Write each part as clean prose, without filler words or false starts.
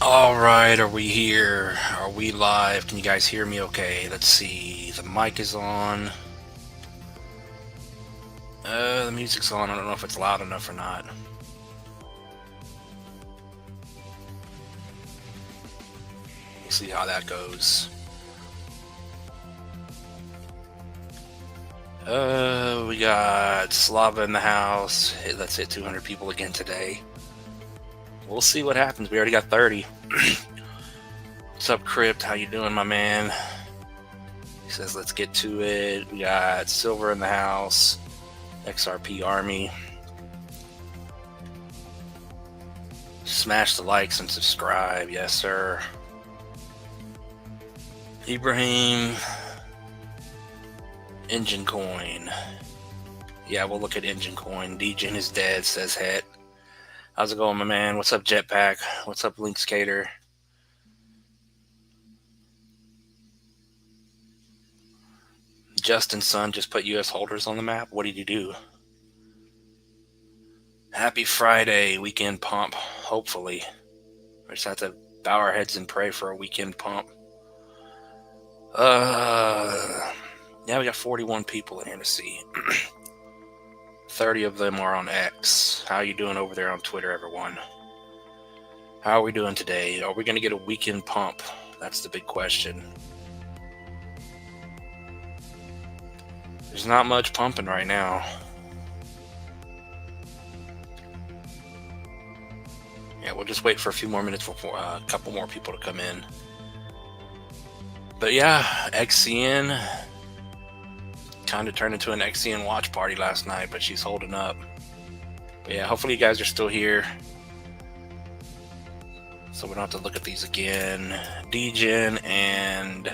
All right, are we here? Are we live? Can you guys hear me okay? Let's see. The mic is on. The music's on. I don't know if it's loud enough or not. We'll see how that goes. We got Slava in the house. Hey, let's hit 200 people again today. We'll see what happens. We already got 30. What's up, Crypt? How you doing, my man? He says, let's get to it. We got Silver in the house. XRP Army. Smash the likes and subscribe. Yes, sir. Ibrahim. Engine Coin. Yeah, we'll look at Engine Coin. DJing is dead, says Het. How's it going, my man? What's up, Jetpack? What's up, Link Skater? Justin's son just put US holders on the map. What did you do? Happy Friday, weekend pump, hopefully. We just have to bow our heads and pray for a weekend pump. Yeah, we got 41 people in here to see. 30 of them are on X. How you doing over there on Twitter, everyone? How are we doing today? Are we going to get a weekend pump? That's the big question. There's not much pumping right now. Yeah, we'll just wait for a few more minutes for a couple more people to come in. But yeah, XCN kind of turned into an XCN watch party last night, but she's holding up. But yeah, hopefully you guys are still here, so we don't have to look at these again. DGen and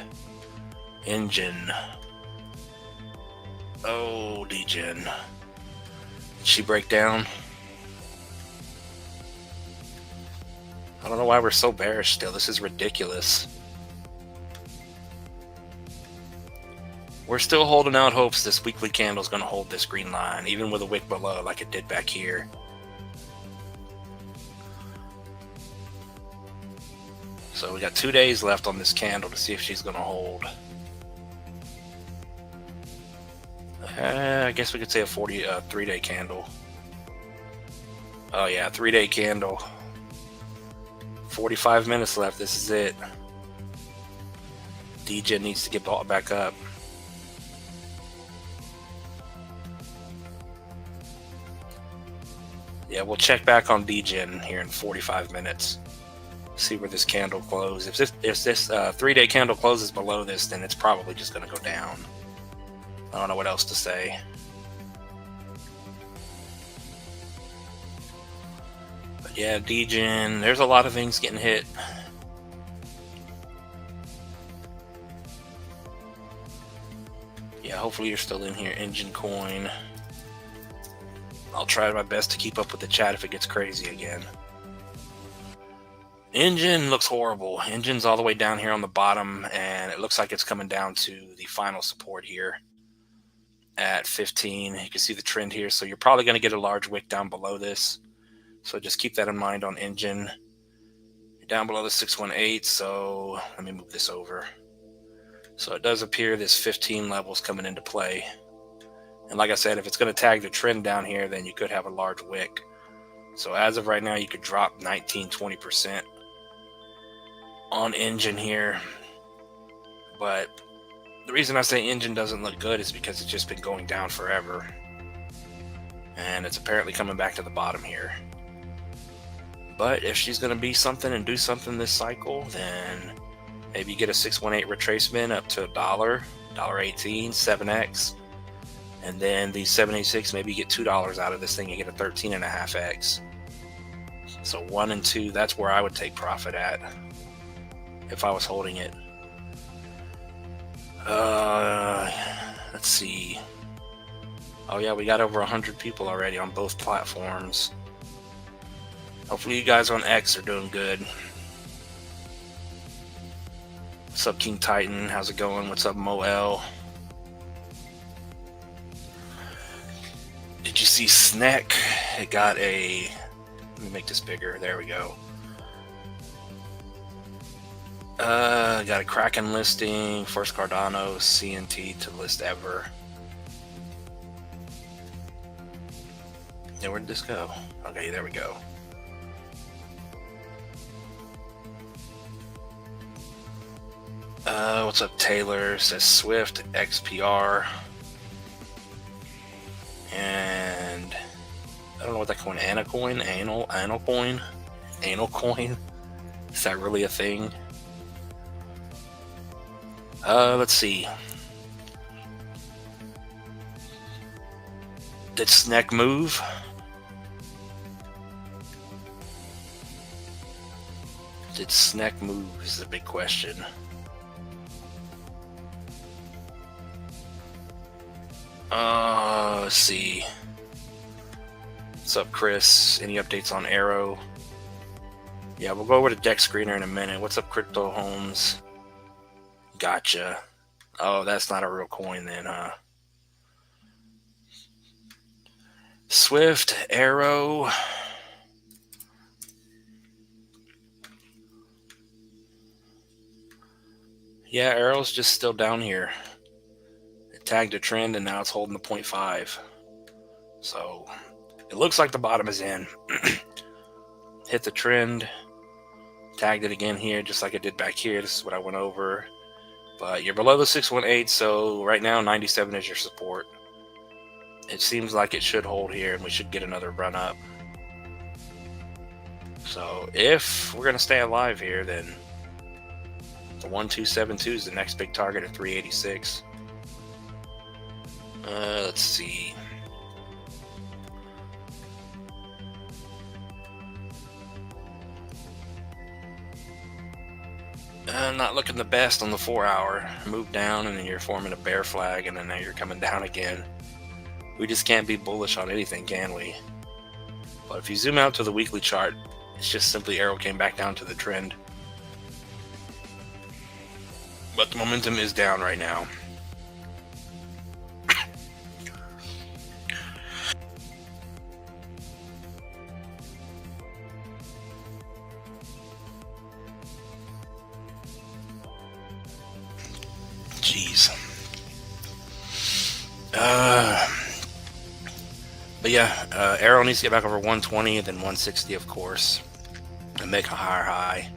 Engine. Oh, DGen. Did she break down? I don't know why we're so bearish still. This is ridiculous. We're still holding out hopes this weekly candle is going to hold this green line, even with a wick below like it did back here. So we got 2 days left on this candle to see if she's going to hold. I guess we could say a 3-day candle. Oh yeah, 3-day candle. 45 minutes left. This is it. DJ needs to get bought back up. Yeah, we'll check back on DGen here in 45 minutes. See where this candle closes. If this 3-day candle closes below this, then it's probably just going to go down. I don't know what else to say. But yeah, DGen, there's a lot of things getting hit. Yeah, hopefully you're still in here. Engine Coin. I'll try my best to keep up with the chat if it gets crazy again. Engine looks horrible. Engine's all the way down here on the bottom, and it looks like it's coming down to the final support here at 15. You can see the trend here, so you're probably going to get a large wick down below this. So just keep that in mind on Engine. You're down below the 618, so let me move this over. So it does appear this 15 level is coming into play. And like I said, if it's going to tag the trend down here, then you could have a large wick. So as of right now, you could drop 19-20% on Engine here. But the reason I say Engine doesn't look good is because it's just been going down forever. And it's apparently coming back to the bottom here. But if she's going to be something and do something this cycle, then maybe you get a 618 retracement up to $1, $1.18, 7x. And then the 786, maybe you get $2 out of this thing, you get a 13.5x. So 1 and 2, that's where I would take profit at if I was holding it. Let's see. Oh yeah, we got over 100 people already on both platforms. Hopefully you guys on X are doing good. What's up, King Titan? How's it going? What's up, Moel? Did you see SNEC? It got a... Let me make this bigger. There we go. Got a Kraken listing, first Cardano, CNT to list ever. Yeah, where'd this go? Okay, there we go. What's up, Taylor? Says Swift, XPR. And I don't know what that coin, Anacoin, anal coin. Is that really a thing? Let's see. Did SNEC move? Did SNEC move is the big question. Let's see. What's up, Chris? Any updates on Arrow? Yeah, we'll go over to Deck Screener in a minute. What's up, Crypto Homes? Gotcha. Oh, that's not a real coin then, huh? Swift, Arrow. Yeah, Arrow's just still down here. It tagged a trend and now it's holding the 0.5. So it looks like the bottom is in. Hit the trend, tagged it again here, just like it did back here. This is what I went over. But you're below the 618, so right now 97 is your support. It seems like it should hold here and we should get another run up. So if we're going to stay alive here, then the 1272 is the next big target at 386. Let's see. Not looking the best on the 4 hour. Move down and then you're forming a bear flag and then now you're coming down again. We just can't be bullish on anything, can we? But if you zoom out to the weekly chart, it's just simply Arrow came back down to the trend. But the momentum is down right now. Jeez. But yeah, Arrow needs to get back over 120, then 160, of course, and make a higher high.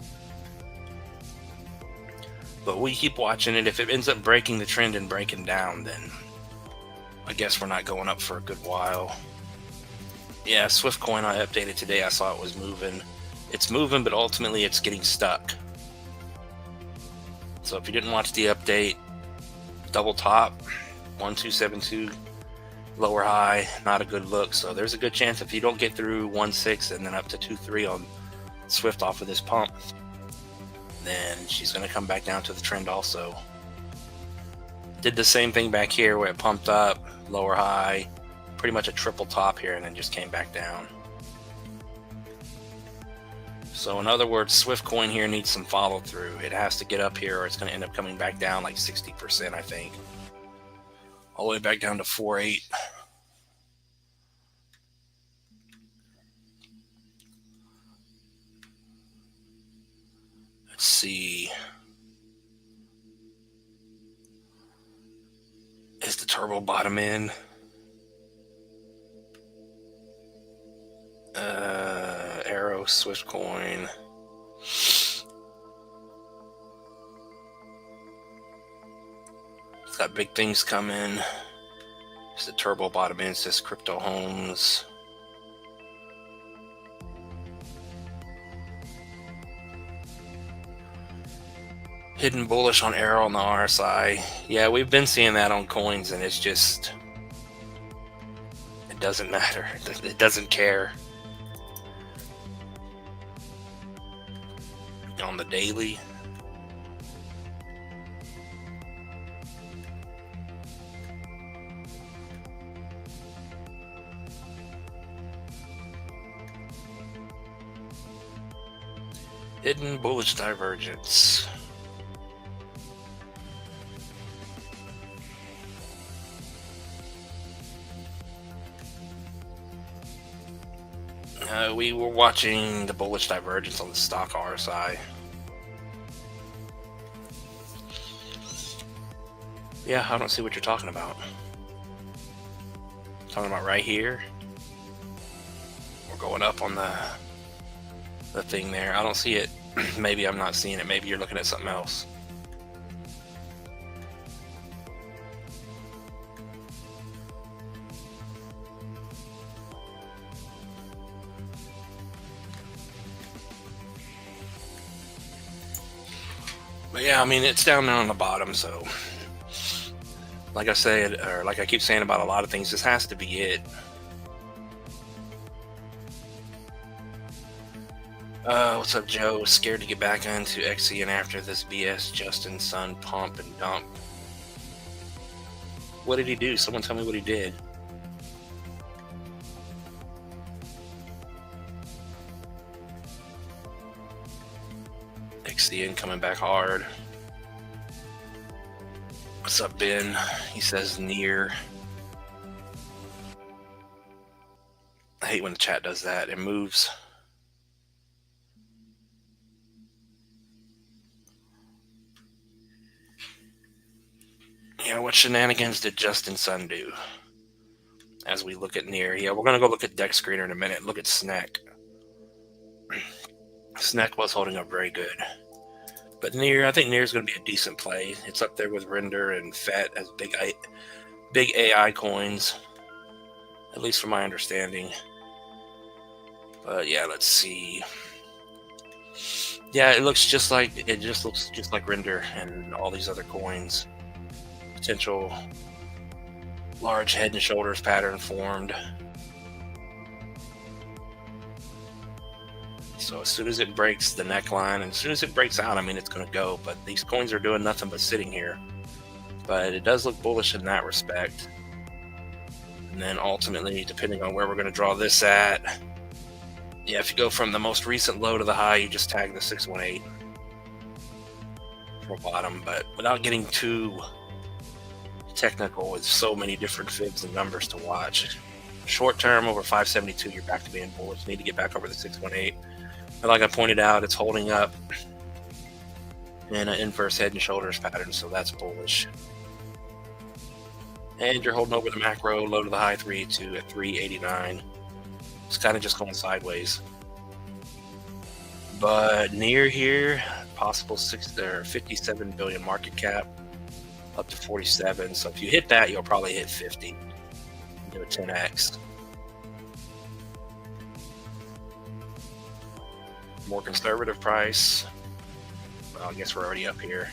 But we keep watching it. If it ends up breaking the trend and breaking down, then I guess we're not going up for a good while. Yeah, Swift coin I updated today. I saw it was moving. It's moving, but ultimately it's getting stuck. So if you didn't watch the update, double top, 1272, lower high, not a good look. So there's a good chance if you don't get through 1.6 and then up to 2.3 on Swift off of this pump, then she's going to come back down to the trend also. Did the same thing back here where it pumped up, lower high, pretty much a triple top here, and then just came back down. So in other words, Swift coin here needs some follow through. It has to get up here or it's going to end up coming back down like 60%, I think. All the way back down to 4.8. Let's see. Is the turbo bottom in? Arrow, Swift coin. It's got big things coming. It's the turbo bottom in, says Crypto Homes. Hidden bullish on Arrow on the RSI. Yeah, we've been seeing that on coins, and it's just, it doesn't matter. It doesn't care. On the daily, hidden bullish divergence. We were watching the bullish divergence on the stock RSI. Yeah, I don't see what you're talking about. Talking about right here. We're going up on the thing there. I don't see it. Maybe I'm not seeing it. Maybe you're looking at something else. But yeah, I mean, it's down there on the bottom, so like I said, or like I keep saying about a lot of things, this has to be it. What's up, Joe? Scared to get back into XCN after this BS Justin Sun pump and dump. What did he do? Someone tell me what he did. XCN coming back hard. What's up, Ben? He says near. I hate when the chat does that. It moves. Yeah, what shenanigans did Justin Sun do? As we look at near. Yeah, we're going to go look at Deck Screener in a minute. Look at Snack. Snack was holding up very good. But near, I think near is going to be a decent play. It's up there with Render and FET as big AI coins, at least from my understanding. But yeah, let's see. Yeah, it looks just like Render and all these other coins. Potential large head and shoulders pattern formed. So as soon as it breaks the neckline, and as soon as it breaks out, I mean, it's going to go. But these coins are doing nothing but sitting here. But it does look bullish in that respect. And then ultimately, depending on where we're going to draw this at, yeah, if you go from the most recent low to the high, you just tag the 618 from bottom. But without getting too technical with so many different fibs and numbers to watch, short term over 572, you're back to being bullish. You need to get back over the 618. But like I pointed out, it's holding up in an inverse head and shoulders pattern, so that's bullish. And you're holding over the macro low to the high 382 at 389. It's kind of just going sideways. But near here, possible 57 billion market cap, up to 47. So if you hit that, you'll probably hit 50. Do a 10x. More conservative price. Well, I guess we're already up here.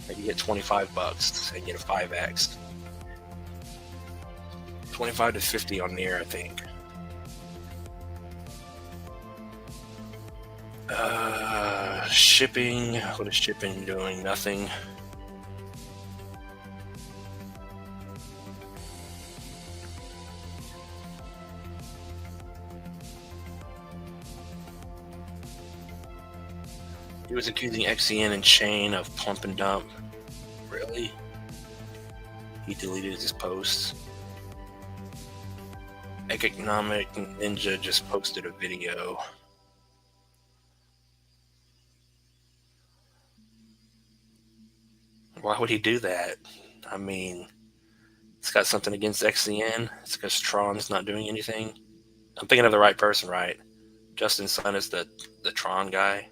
Maybe get 25 bucks and get a 5x. 25 to 50 on near, I think. Shipping. What is shipping doing? Nothing. He was accusing XCN and Chain of pump and dump. Really? He deleted his posts. Economic Ninja just posted a video. Why would he do that? I mean, it's got something against XCN. It's because Tron's not doing anything. I'm thinking of the right person, right? Justin Sun is the Tron guy.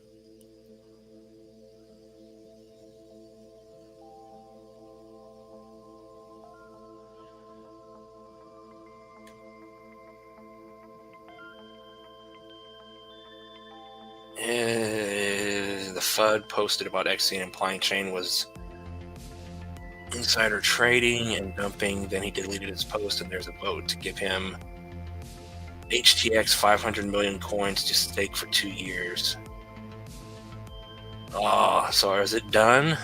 The FUD posted about XCN implying Chain was insider trading and dumping. Then he deleted his post, and there's a vote to give him HTX 500 million coins to stake for 2 years. Oh, so is it done?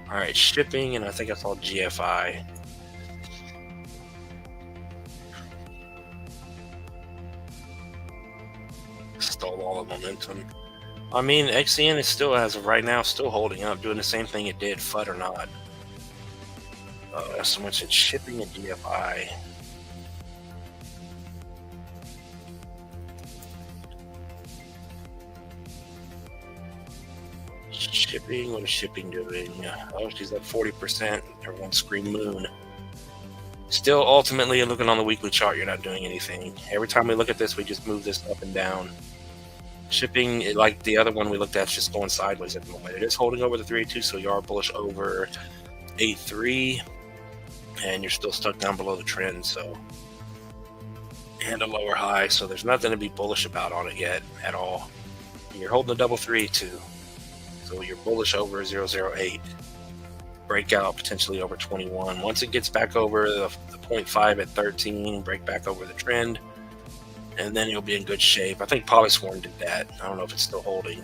All right, shipping, and I think that's all GFI. Stole all the momentum. I mean, XCN is still, as of right now, still holding up, doing the same thing it did, FUD or not. So much at shipping and GFI. Shipping, what is shipping doing? Oh, she's up 40%. Everyone's scream moon. Still, ultimately, looking on the weekly chart, you're not doing anything. Every time we look at this, we just move this up and down. Shipping, like the other one we looked at, is just going sideways at the moment. It is holding over the 382, so you are bullish over 83, and you're still stuck down below the trend, so, and a lower high, so there's nothing to be bullish about on it yet at all. You're holding the double 382, so you're bullish over 008. Breakout potentially over 21. Once it gets back over the 0.5 at 13, break back over the trend, and then you'll be in good shape. I think Polyswarm did that. I don't know if it's still holding.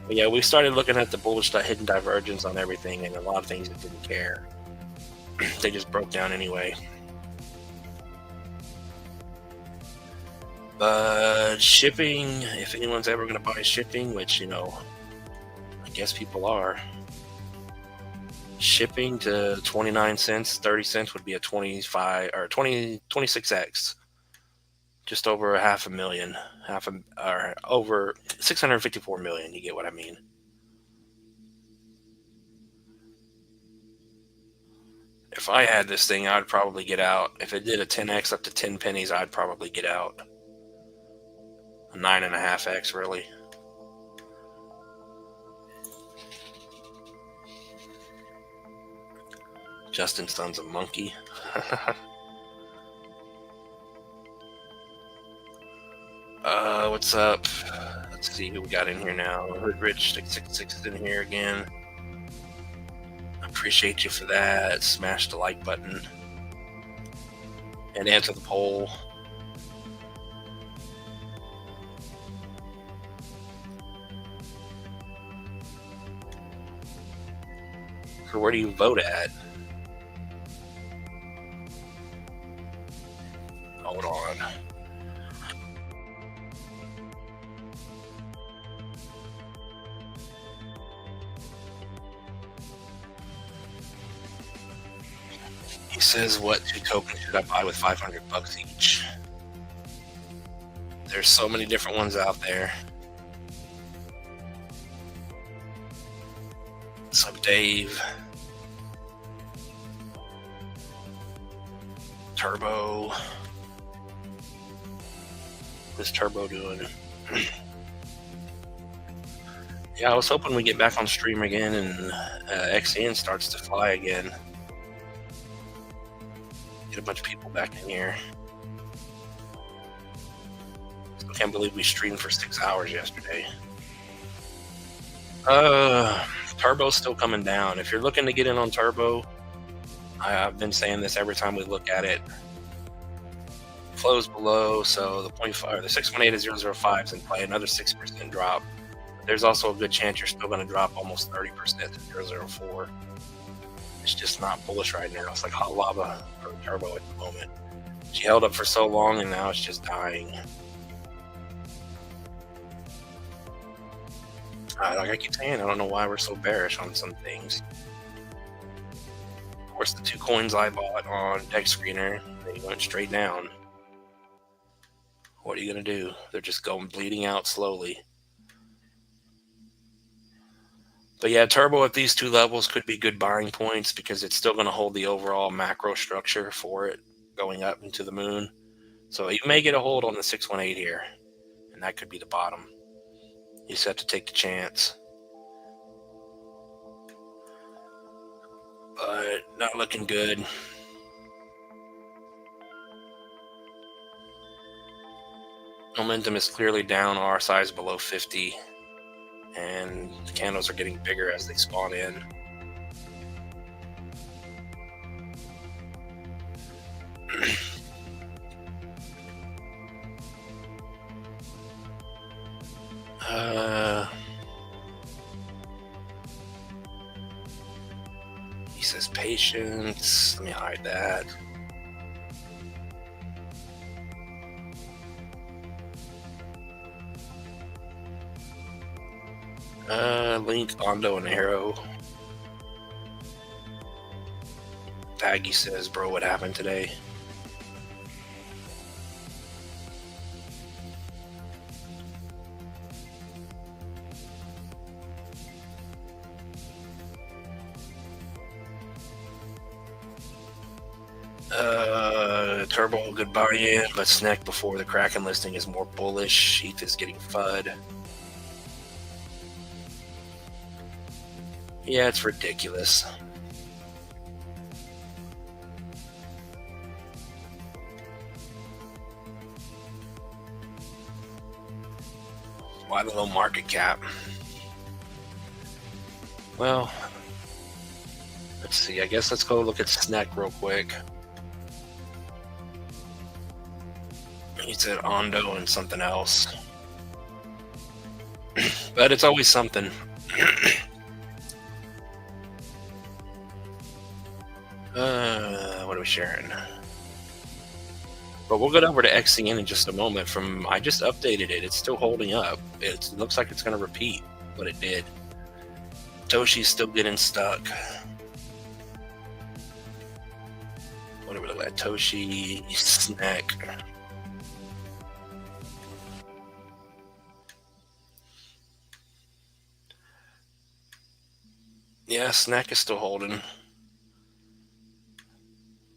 But yeah, we started looking at the bullish hidden divergence on everything, and a lot of things that didn't care. They just broke down anyway. But shipping, if anyone's ever going to buy shipping, which, you know, I guess people are, shipping to 29 cents, 30 cents would be a 25 or 26x, just over $500,000, or over 654 million. You get what I mean? If I had this thing, I'd probably get out. If it did a 10x up to 10 pennies, I'd probably get out. A 9.5x, really. Justin's son's a monkey. What's up? Let's see who we got in here now. Rich 666 is in here again. Appreciate you for that. Smash the like button and answer the poll. So where do you vote at? Hold on. He says, what 2 tokens should I buy with 500 bucks each? There's so many different ones out there. What's up, Dave? Turbo. What's Turbo doing? Yeah, I was hoping we get back on stream again and XCN starts to fly again. Get a bunch of people back in here. Still can't believe we streamed for 6 hours yesterday. Turbo's still coming down. If you're looking to get in on Turbo, I've been saying this every time we look at it. Close below, so the 0.5, the 618 to 005 is in play, another 6% drop. But there's also a good chance you're still going to drop almost 30% to 004. It's just not bullish right now. It's like hot lava for Turbo at the moment. She held up for so long, and now it's just dying. Like I keep saying, I don't know why we're so bearish on some things. Of course, the 2 coins I bought on Deck Screener, they went straight down. What are you going to do? They're just going bleeding out slowly. But yeah, Turbo at these 2 levels could be good buying points because it's still going to hold the overall macro structure for it going up into the moon. So you may get a hold on the 618 here, and that could be the bottom. You just have to take the chance. But not looking good. Momentum is clearly down, RSI is below 50. And the candles are getting bigger as they spawn in. He says patience. Let me hide that. Link, Ondo, and Arrow. Paggy says, bro, what happened today? Turbo, good buy-in, but SNEC before the Kraken listing is more bullish. ETH is getting FUD. Yeah, it's ridiculous. Why the low market cap? Well, let's see. I guess let's go look at SNEC real quick. He said Ondo and something else. But it's always something. What are we sharing? But we'll get over to XCN in just a moment. I just updated it. It's still holding up. It looks like it's going to repeat what it did. Toshi's still getting stuck. What do we look at? Toshi, SNEC. Yeah, SNEC is still holding.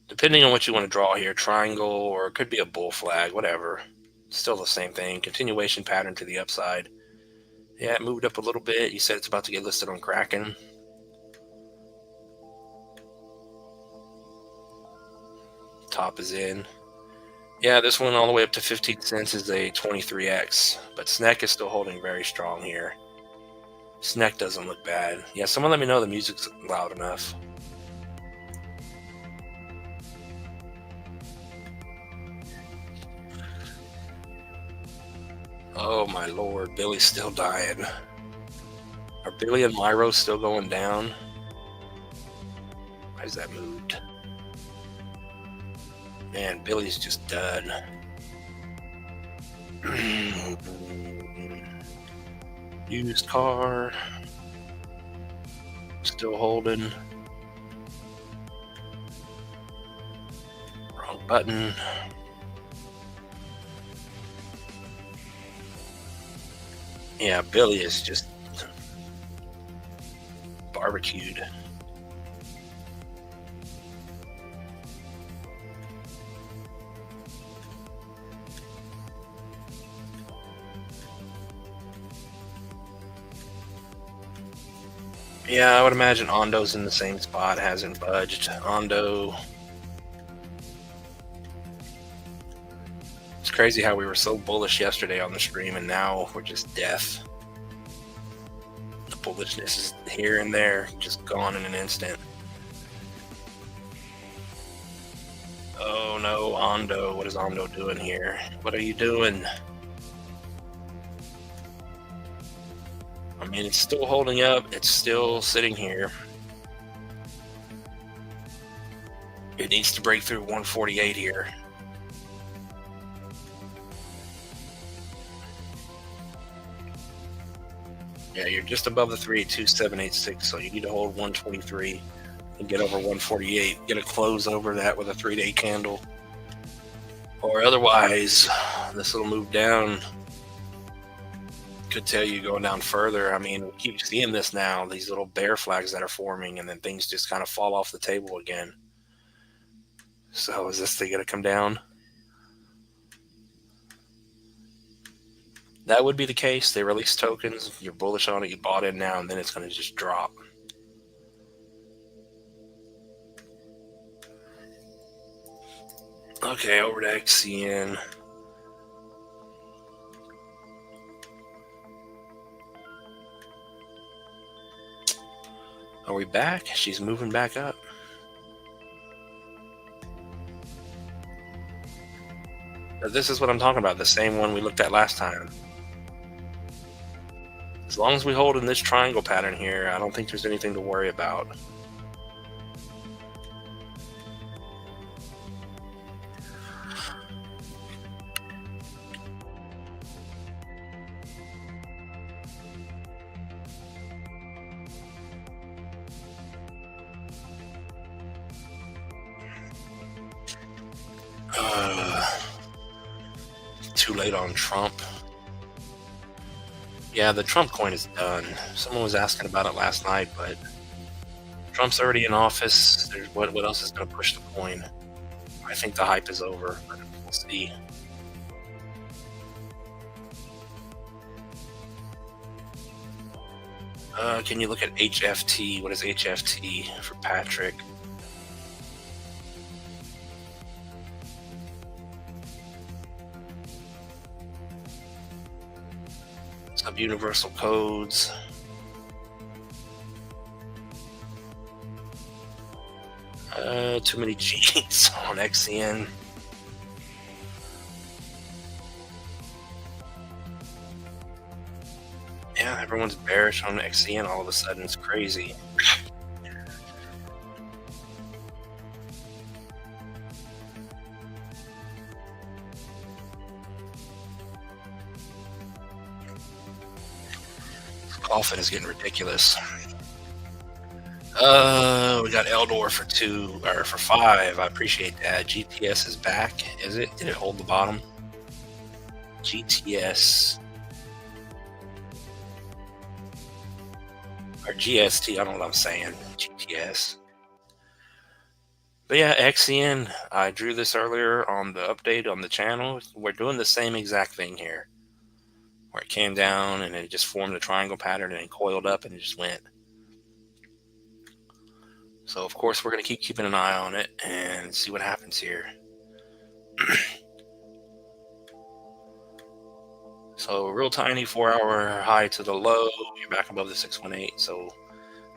Depending on what you want to draw here, triangle, or it could be a bull flag, whatever. Still the same thing. Continuation pattern to the upside. Yeah, it moved up a little bit. You said it's about to get listed on Kraken. Top is in. Yeah, this one all the way up to 15 cents is a 23x. But SNEC is still holding very strong here. SNEC doesn't look bad. Yeah, someone let me know the music's loud enough. Oh my lord, Billy's still dying. Are Billy and Myro still going down? Why is that moved? Man, Billy's just done. Used car. Still holding. Wrong button. Yeah, Billy is just barbecued. Yeah, I would imagine Ondo's in the same spot, hasn't budged. Ondo. It's crazy how we were so bullish yesterday on the stream and now we're just deaf. The bullishness is here and there, just gone in an instant. Oh no, Ondo. What is Ondo doing here? What are you doing? I mean, it's still holding up. It's still sitting here. It needs to break through 148 here. Yeah, you're just above the 32786, so you need to hold 123 and get over 148. Get a close over that with a 3-day candle. Or otherwise, this will move down. Could tell you going down further. I mean, we keep seeing this now, these little bear flags that are forming, and then things just kind of fall off the table again. So is this thing going to come down? That would be the case. They release tokens, you're bullish on it, you bought in now, and then it's going to just drop. Okay, over to XCN. Are we back? She's moving back up. This is what I'm talking about, the same one we looked at last time. As long as we hold in this triangle pattern here, I don't think there's anything to worry about. Too late on Trump. Yeah, the Trump coin is done. Someone was asking about it last night, but Trump's already in office. What else is going to push the coin? I think the hype is over, but we'll see. Can you look at HFT? What is HFT for Patrick? Sub universal codes. Too many G's on XCN. Yeah, everyone's bearish on XCN all of a sudden. It's crazy. Coffin is getting ridiculous. We got Eldor for 2 or for 5. I appreciate that. GTS is back. Is it? Did it hold the bottom? GTS or GST? I don't know what I'm saying. GTS. But yeah, XCN. I drew this earlier on the update on the channel. We're doing the same exact thing here, where it came down and it just formed a triangle pattern and it coiled up and it just went. So of course we're going to keep keeping an eye on it and see what happens here. So real tiny 4-hour high to the low. You're back above the 618. So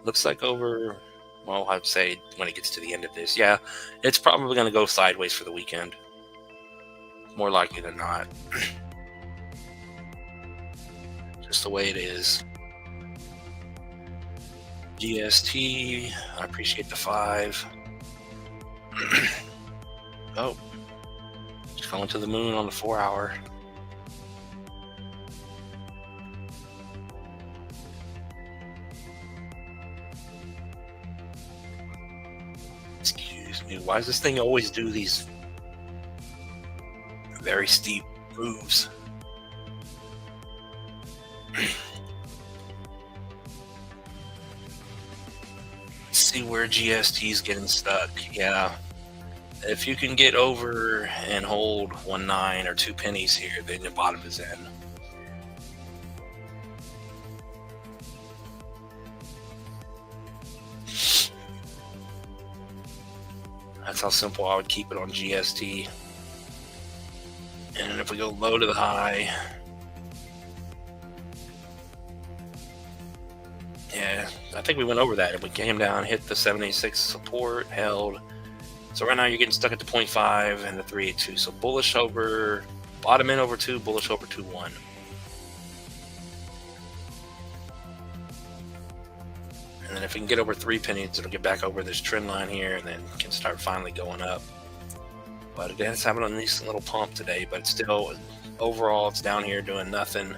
looks like over, well, I'd say when it gets to the end of this, yeah, it's probably going to go sideways for the weekend. More likely than not. Just the way it is. GST, I appreciate the 5. Oh, just going to the moon on the 4-hour. Excuse me, why does this thing always do these very steep moves? See where GST is getting stuck. Yeah, if you can get over and hold 1.9 or 2 pennies here, then the bottom is in. That's how simple I would keep it on GST. And if we go low to the high, yeah, I think we went over that. And we came down, hit the 786 support, held. So right now you're getting stuck at the 0.5 and the 382. So bullish over, bottom in over 2, bullish over 2.1. And then if we can get over 3 pennies, it'll get back over this trend line here and then can start finally going up. But it is having a nice little pump today, but still, overall, it's down here doing nothing.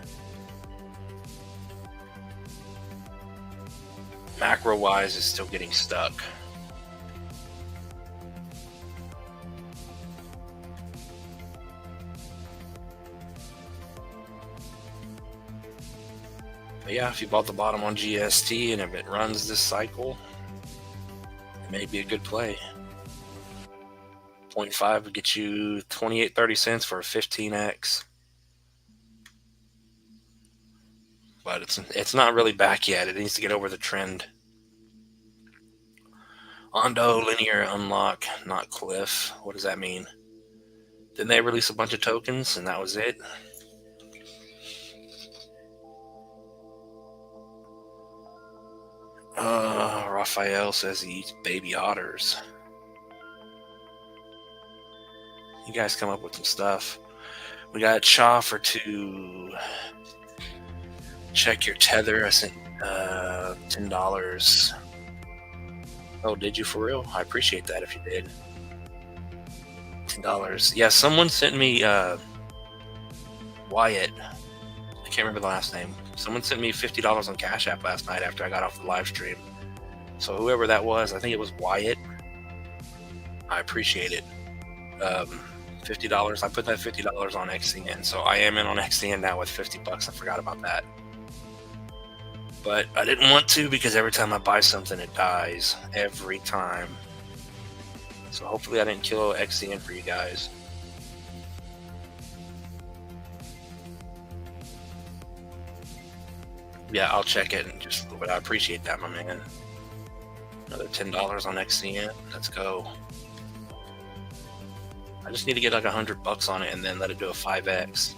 Macro-wise, it's still getting stuck. But yeah, if you bought the bottom on GST and if it runs this cycle, it may be a good play. 0.5 would get you 28.30 cents for a 15x. But it's not really back yet. It needs to get over the trend. Ondo, linear, unlock, not cliff. What does that mean? Didn't they release a bunch of tokens and that was it? Raphael says he eats baby otters. You guys come up with some stuff. We got Cha for 2. Check your tether. I sent $10. Oh, did you for real? I appreciate that if you did. $10. Yeah, someone sent me Wyatt. I can't remember the last name. Someone sent me $50 on Cash App last night after I got off the live stream. So whoever that was, I think it was Wyatt. I appreciate it. $50. I put that $50 on XCN, so I am in on XCN now with $50. I forgot about that. But I didn't want to because every time I buy something, it dies. Every time. So hopefully I didn't kill XCN for you guys. Yeah, I'll check it and but I appreciate that, my man. Another $10 on XCN. Let's go. I just need to get like $100 on it and then let it do a 5x.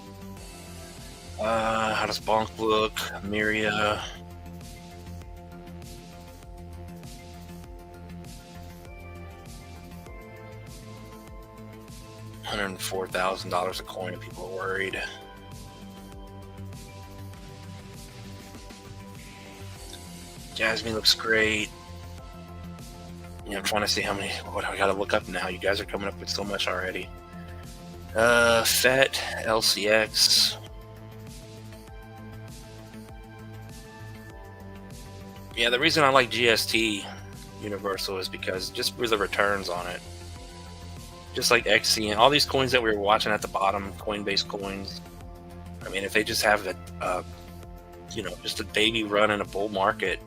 How does Bonk look? Miria. $104,000 a coin if people are worried. Jasmine looks great. Yeah, I'm trying to see how many. What I gotta look up now. You guys are coming up with so much already. FET, LCX. Yeah, the reason I like GST Universal is because just for the returns on it. Just like XCN, all these coins that we were watching at the bottom, Coinbase coins. I mean, if they just have just a baby run in a bull market,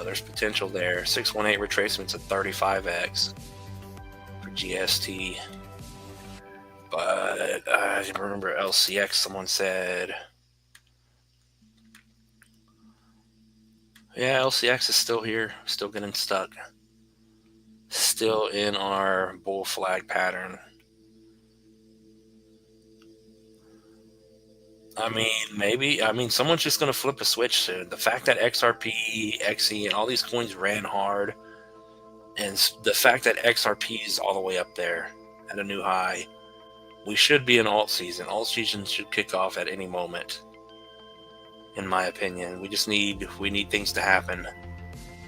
there's potential there. 618 retracements at 35x for GST. But I remember LCX, someone said, yeah, LCX is still here, still getting stuck. Still in our bull flag pattern. I mean, maybe. I mean, someone's just going to flip a switch soon. The fact that XRP, XE, and all these coins ran hard, and the fact that XRP is all the way up there at a new high, we should be in alt season. Alt season should kick off at any moment, in my opinion. We need things to happen.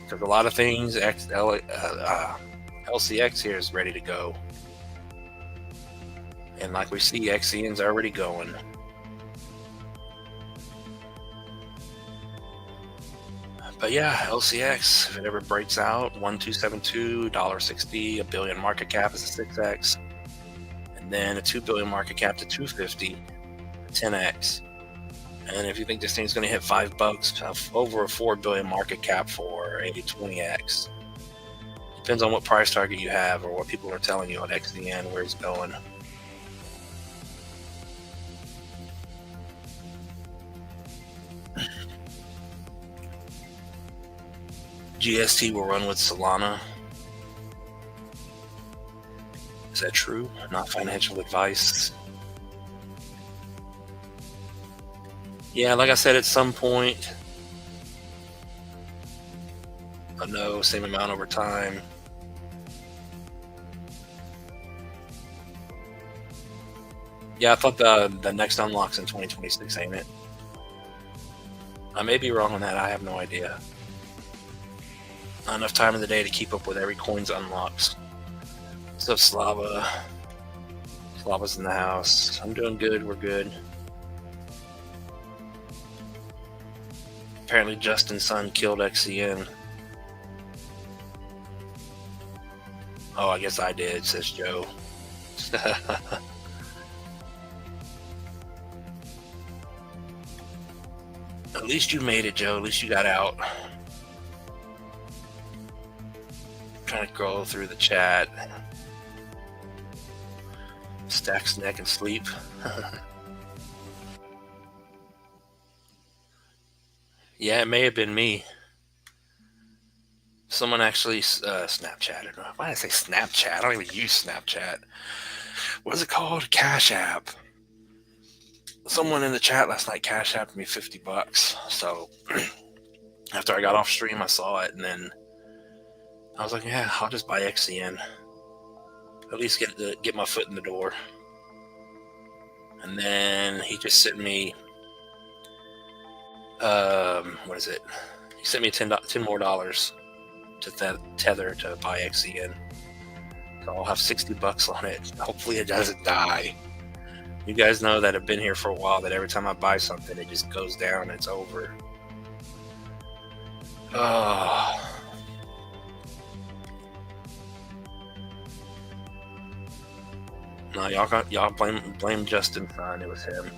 Because a lot of things, LCX here is ready to go. And like we see, XCN's already going. But yeah, LCX, if it ever breaks out, 1272, $1.60, a billion market cap is a 6x. And then a 2 billion market cap to 250, 10x. And if you think this thing's going to hit $5, over a 4 billion market cap for a 20x. Depends on what price target you have or what people are telling you on XCN, where it's going. GST will run with Solana. Is that true? Not financial advice. Yeah, like I said, at some point, no, same amount over time. Yeah, I thought the next unlock's in 2026, ain't it? I may be wrong on that. I have no idea. Not enough time in the day to keep up with every coin's unlocks. What's up, Slava? Slava's in the house. I'm doing good. We're good. Apparently, Justin's son killed XCN. Oh, I guess I did, says Joe. At least you made it, Joe. At least you got out. Trying to scroll through the chat. Stacks neck and sleep. Yeah, it may have been me. Someone actually Snapchatted. Why did I say Snapchat? I don't even use Snapchat. What is it called? Cash App. Someone in the chat last night Cash Apped me $50. So after I got off stream, I saw it, and then I was like, yeah, I'll just buy XCN. At least get my foot in the door. And then he just sent me, what is it? He sent me $10 more to Tether to buy XCN. So I'll have $60 on it. Hopefully it doesn't die. You guys know that I've been here for a while, that every time I buy something, it just goes down and it's over. Oh. No, y'all blame Justin Fine. It was him.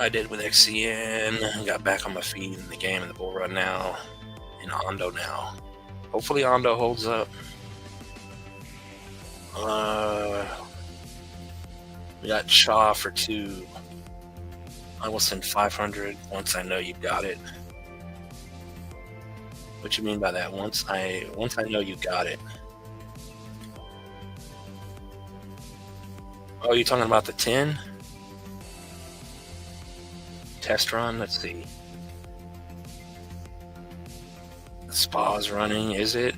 I did with XCN. Got back on my feet in the game in the bull run now. In Ondo now. Hopefully Ondo holds up. We got Shaw for 2. I will send 500 once I know you've got it. What you mean by that? Once I know you got it. Oh, you talking about the 10? Test run? Let's see. The spa's running, is it?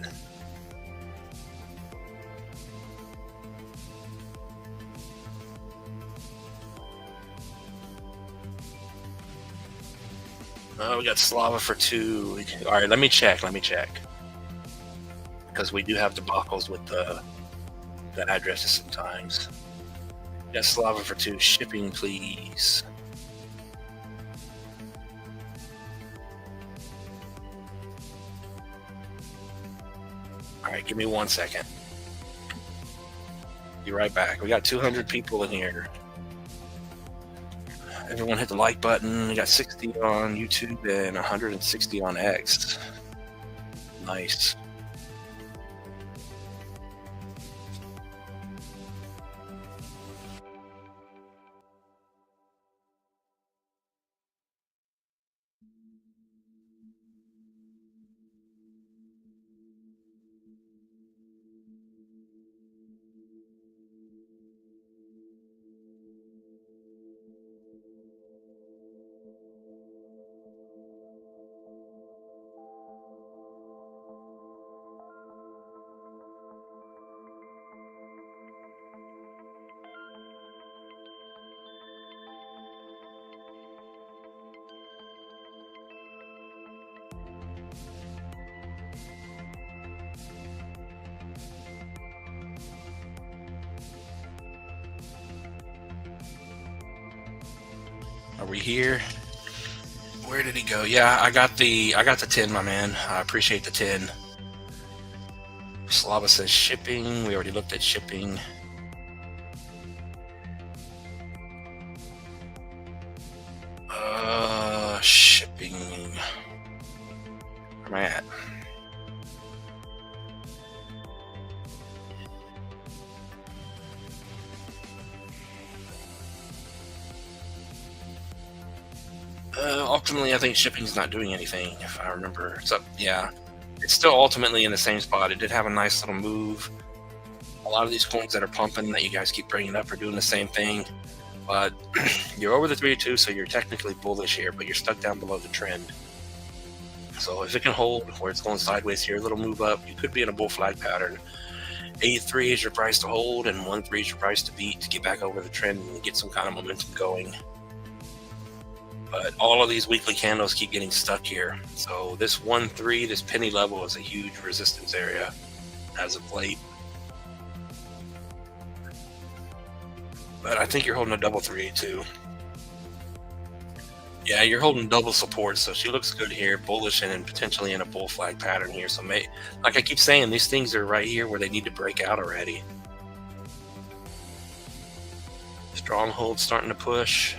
Oh, we got Slava for 2. All right, let me check. Because we do have debacles with the addresses sometimes. We got Slava for 2. Shipping, please. All right, give me 1 second. Be right back. We got 200 people in here. Everyone hit the like button. We got 60 on YouTube and 160 on X. Nice. Are we here? Where did he go? Yeah, I got the 10, my man. I appreciate the 10. Slava says shipping. We already looked at shipping. Shipping. Where am I at? Ultimately, I think shipping's not doing anything, if I remember. So, yeah, it's still ultimately in the same spot. It did have a nice little move. A lot of these coins that are pumping that you guys keep bringing up are doing the same thing. But you're over the 3-2, so you're technically bullish here, but you're stuck down below the trend. So if it can hold where it's going sideways here, a little move up, you could be in a bull flag pattern. 8-3 is your price to hold, and 1-3 is your price to beat to get back over the trend and get some kind of momentum going. But all of these weekly candles keep getting stuck here. So this 1-3, this penny level is a huge resistance area as of late. But I think you're holding a double 3-2. Yeah, you're holding double support, so she looks good here, bullish and potentially in a bull flag pattern here. So, like I keep saying, these things are right here where they need to break out already. Stronghold starting to push.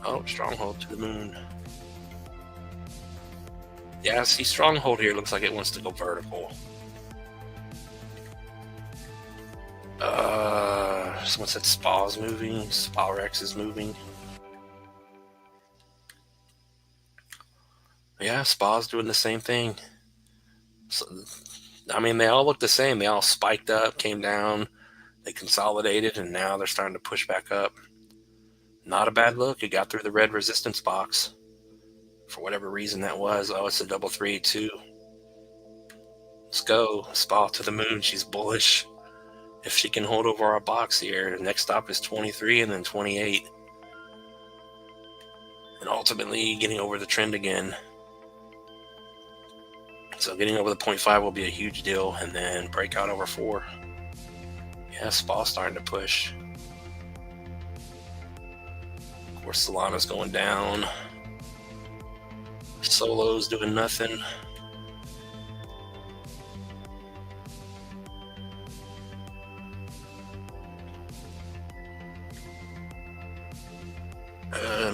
Oh, stronghold to the moon. Yeah, see, stronghold here looks like it wants to go vertical. Someone said SPA's moving. SPA Rex is moving. Yeah, SPA's doing the same thing. So, I mean, they all look the same. They all spiked up, came down, they consolidated, and now they're starting to push back up. Not a bad look. It got through the red resistance box. For whatever reason that was. Oh, it's a double 3-2. Let's go. SPA to the moon. She's bullish. If she can hold over our box here, the next stop is 23 and then 28. And ultimately getting over the trend again. So getting over the 0.5 will be a huge deal, and then breakout over 4. Yeah, SPA starting to push. Of course, Solana's going down. Solo's doing nothing.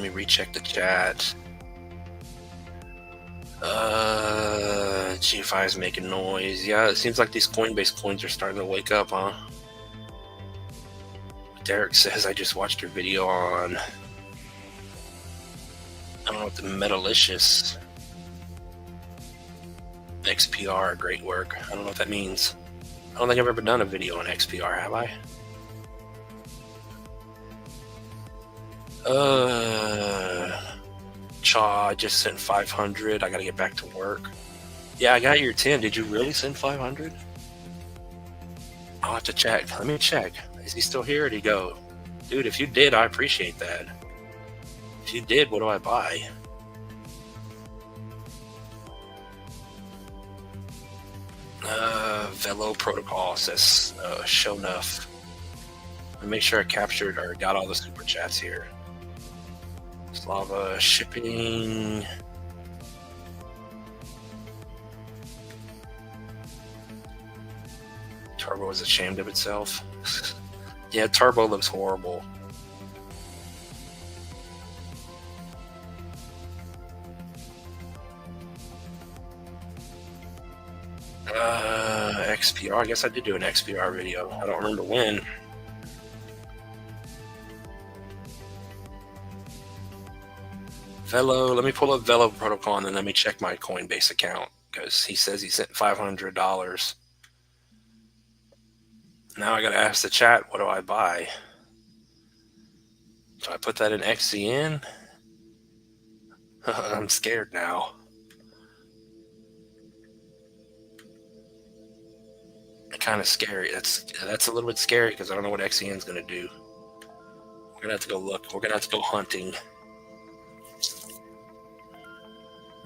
me recheck the chat. GFI is making noise. Yeah, it seems like these Coinbase coins are starting to wake up, huh? Derek says, I just watched your video on, I don't know what, the Metalicious XPR. Great work. I don't know what that means. I don't think I've ever done a video on XPR, have I? Chaw, I just sent 500. I gotta get back to work. Yeah, I got your 10. Did you really send 500? I'll have to check. Let me check. Is he still here or did he go? Dude, if you did, I appreciate that. If you did, what do I buy? Velo Protocol says, show enough. Let me make sure I captured or got all the super chats here. Slava shipping. Turbo is ashamed of itself. Yeah, Turbo looks horrible. XPR. I guess I did do an XPR video. I don't remember when. Velo. Let me pull up Velo Protocol and then let me check my Coinbase account because he says he sent $500. Now I gotta ask the chat, what do I buy? Do I put that in XCN? I'm scared now. Kind of scary. That's a little bit scary because I don't know what XCN is gonna do. We're gonna have to go look. We're gonna have to go hunting.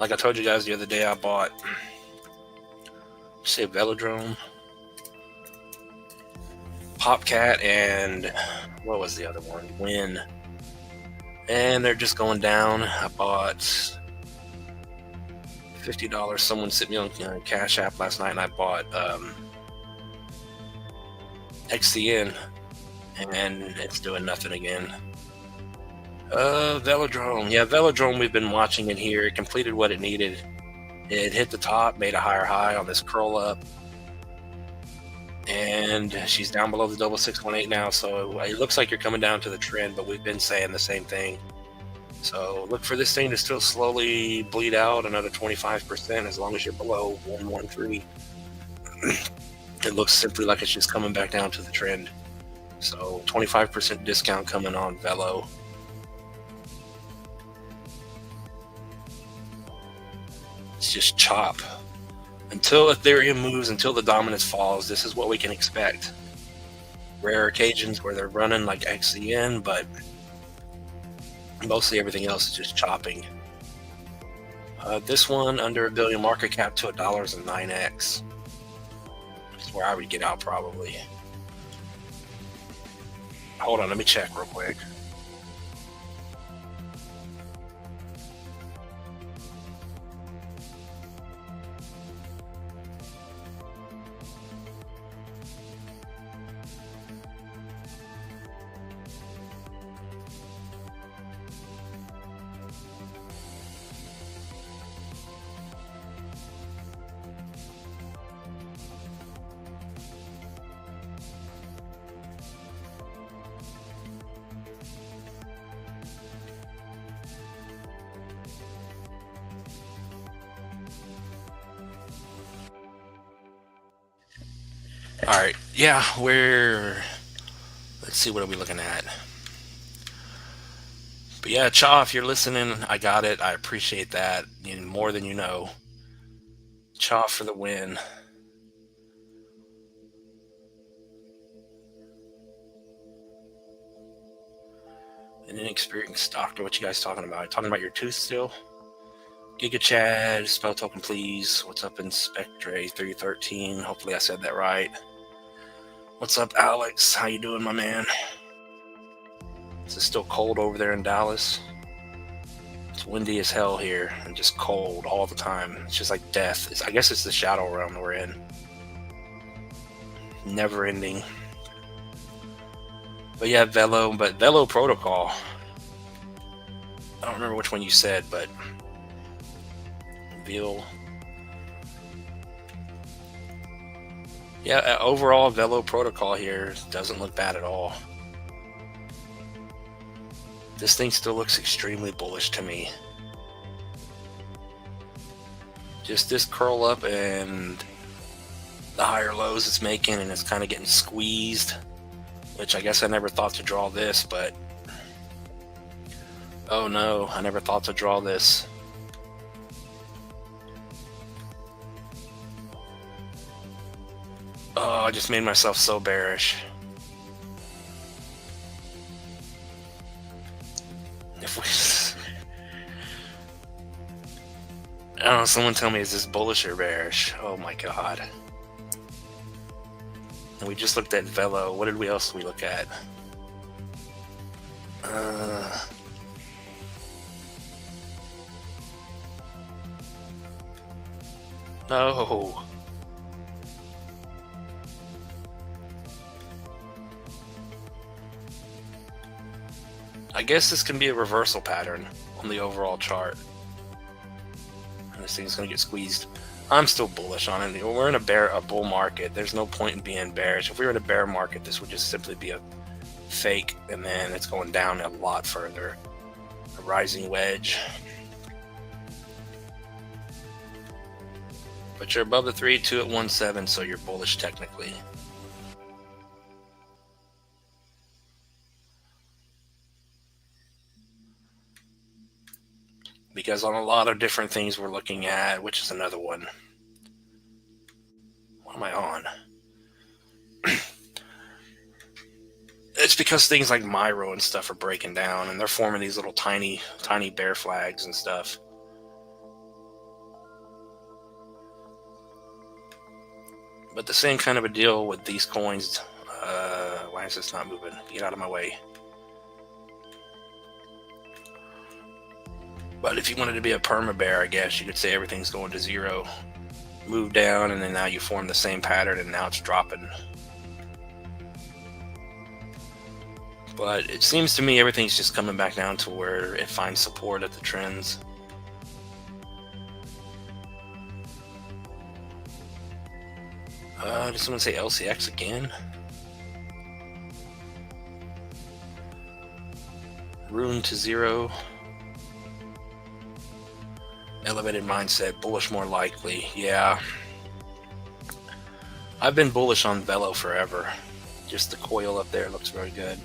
Like I told you guys the other day, I bought, say, Velodrome, Popcat, and what was the other one? Win. And they're just going down. I bought $50. Someone sent me on Cash App last night, and I bought XCN, and it's doing nothing again. Velodrome. Yeah, Velodrome, we've been watching it here. It completed what it needed. It hit the top, made a higher high on this curl up, and she's down below the 6618 now, so it looks like you're coming down to the trend, but we've been saying the same thing. So look for this thing to still slowly bleed out another 25% as long as you're below 113. It looks simply like it's just coming back down to the trend. So 25% discount coming on Velo. It's just chop. Until Ethereum moves, until the dominance falls, this is what we can expect. Rare occasions where they're running like XCN, but mostly everything else is just chopping. This one under $1 billion market cap to $1.09x. That's where I would get out probably. Hold on, let me check real quick. All right, yeah, let's see, what are we looking at? But yeah, Cha, if you're listening, I got it. I appreciate that more than you know. Cha for the win. An inexperienced doctor. What you guys talking about? Talking about your tooth still? Giga Chad, spell token please. What's up, Inspectre 313? Hopefully I said that right. What's up, Alex? How you doing, my man? Is it still cold over there in Dallas? It's windy as hell here and just cold all the time. It's just like death. I guess it's the shadow realm we're in. Never ending. But yeah, Velo Protocol. I don't remember which one you said, but Veal. Yeah, overall Velo protocol here doesn't look bad at all. This thing still looks extremely bullish to me. Just this curl up and the higher lows it's making, and it's kind of getting squeezed, which I guess I never thought to draw this, but oh no, I never thought to draw this. Oh, I just made myself so bearish. If we, I don't know, someone tell me, is this bullish or bearish? Oh my god. And we just looked at Velo. What did we else we look at? No. I guess this can be a reversal pattern on the overall chart. And this thing's gonna get squeezed. I'm still bullish on it. We're in a bull market. There's no point in being bearish. If we were in a bear market, this would just simply be a fake, and then it's going down a lot further. A rising wedge. But you're above the 3-2 at 1.7, so you're bullish technically. Because on a lot of different things we're looking at, which is another one. What am I on? It's because things like Myro and stuff are breaking down, and they're forming these little tiny bear flags and stuff. But the same kind of a deal with these coins. Why is this not moving? Get out of my way. But if you wanted to be a perma bear, I guess you could say everything's going to zero. Move down, and then now you form the same pattern, and now it's dropping. But it seems to me everything's just coming back down to where it finds support at the trends. Did someone say LCX again? Rune to zero. Elevated mindset, bullish more likely. Yeah. I've been bullish on Velo forever. Just the coil up there looks very good.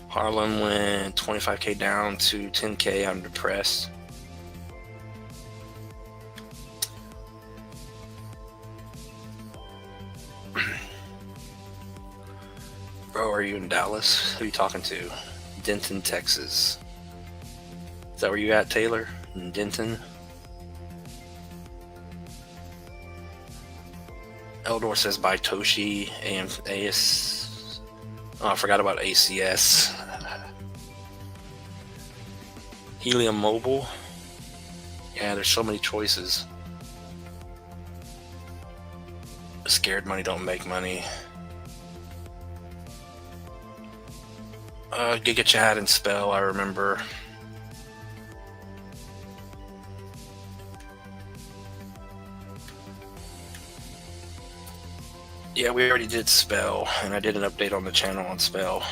Harlem went 25k down to 10k. I'm depressed. Bro, are you in Dallas? Who are you talking to? Denton, Texas. Is that where you at, Taylor? In Denton? Eldor says buy Toshi, AS. Oh, I forgot about ACS. Helium Mobile. Yeah, there's so many choices. Scared money don't make money. Giga Chat and Spell, I remember. Yeah, we already did Spell, and I did an update on the channel on Spell.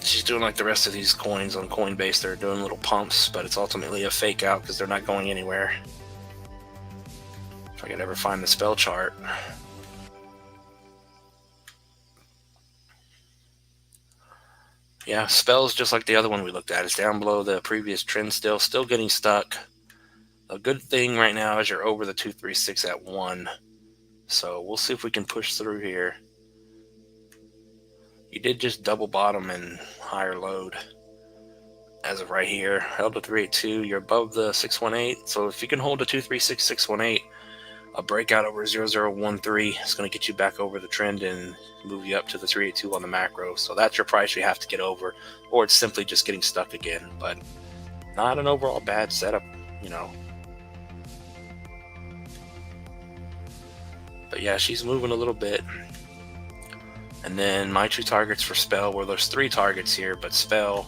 She's doing like the rest of these coins on Coinbase. They're doing little pumps, but it's ultimately a fake out because they're not going anywhere. If I could ever find the Spell chart. Yeah, Spell's just like the other one we looked at. It's down below the previous trend still getting stuck. A good thing right now is you're over the 236 at 1. So we'll see if we can push through here. You did just double bottom and higher load. As of right here, held to 382. You're above the 618. So if you can hold the 236, 618, a breakout over 0013 is going to get you back over the trend and move you up to the 382 on the macro. So that's your price you have to get over, or it's simply just getting stuck again. But not an overall bad setup, you know. But yeah, she's moving a little bit. And then my two targets for Spell, where there's 3 targets here, but Spell,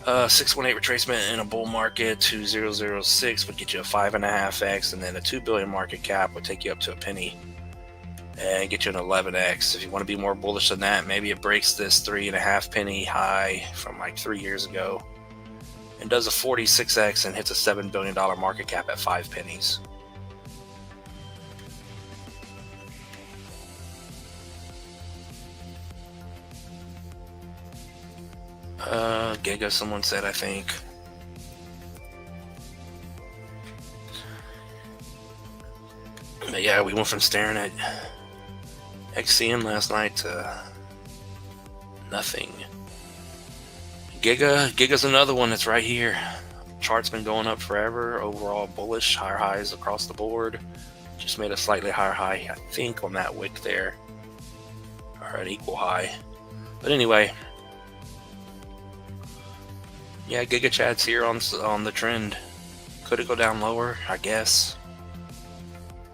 618 retracement in a bull market, 2006 would get you a 5.5x, and then a 2 billion market cap would take you up to a penny and get you an 11x. If you want to be more bullish than that, maybe it breaks this 3.5 penny high from like 3 years ago and does a 46x and hits a $7 billion market cap at 5 pennies. Giga, someone said, I think. But yeah, we went from staring at XCN last night to nothing. Giga's another one that's right here. Chart's been going up forever. Overall bullish, higher highs across the board. Just made a slightly higher high, I think, on that wick there, or an equal high. But anyway, yeah, Giga Chad's here on the trend. Could it go down lower? I guess.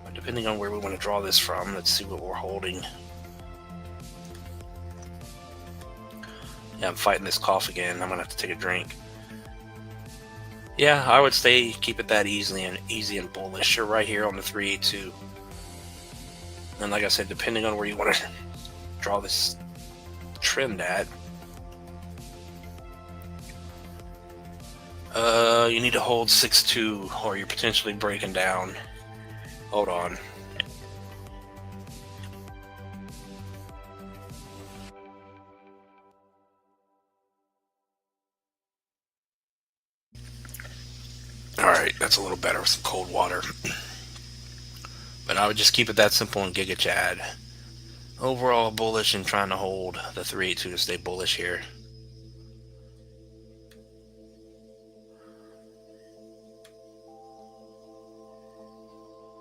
But depending on where we want to draw this from, let's see what we're holding. Yeah, I'm fighting this cough again. I'm gonna have to take a drink. Yeah, I would say keep it that easy and bullish. You're right here on the 382. And like I said, depending on where you want to draw this trend at, you need to hold 6.2 or you're potentially breaking down. Hold on. Alright, that's a little better with some cold water. But I would just keep it that simple in Giga Chad. Overall bullish and trying to hold the 382 to stay bullish here.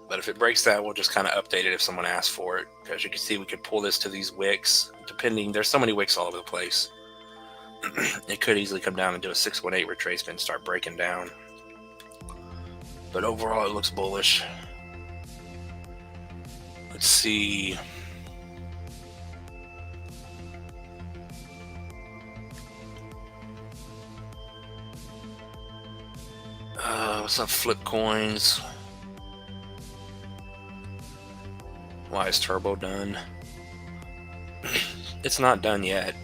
But if it breaks that, we'll just kind of update it if someone asks for it. Because you can see we could pull this to these wicks. Depending, there's so many wicks all over the place. It could easily come down and do a 618 retracement and start breaking down. But overall, it looks bullish. Let's see. What's up, Flip Coins? Why is Turbo done? It's not done yet.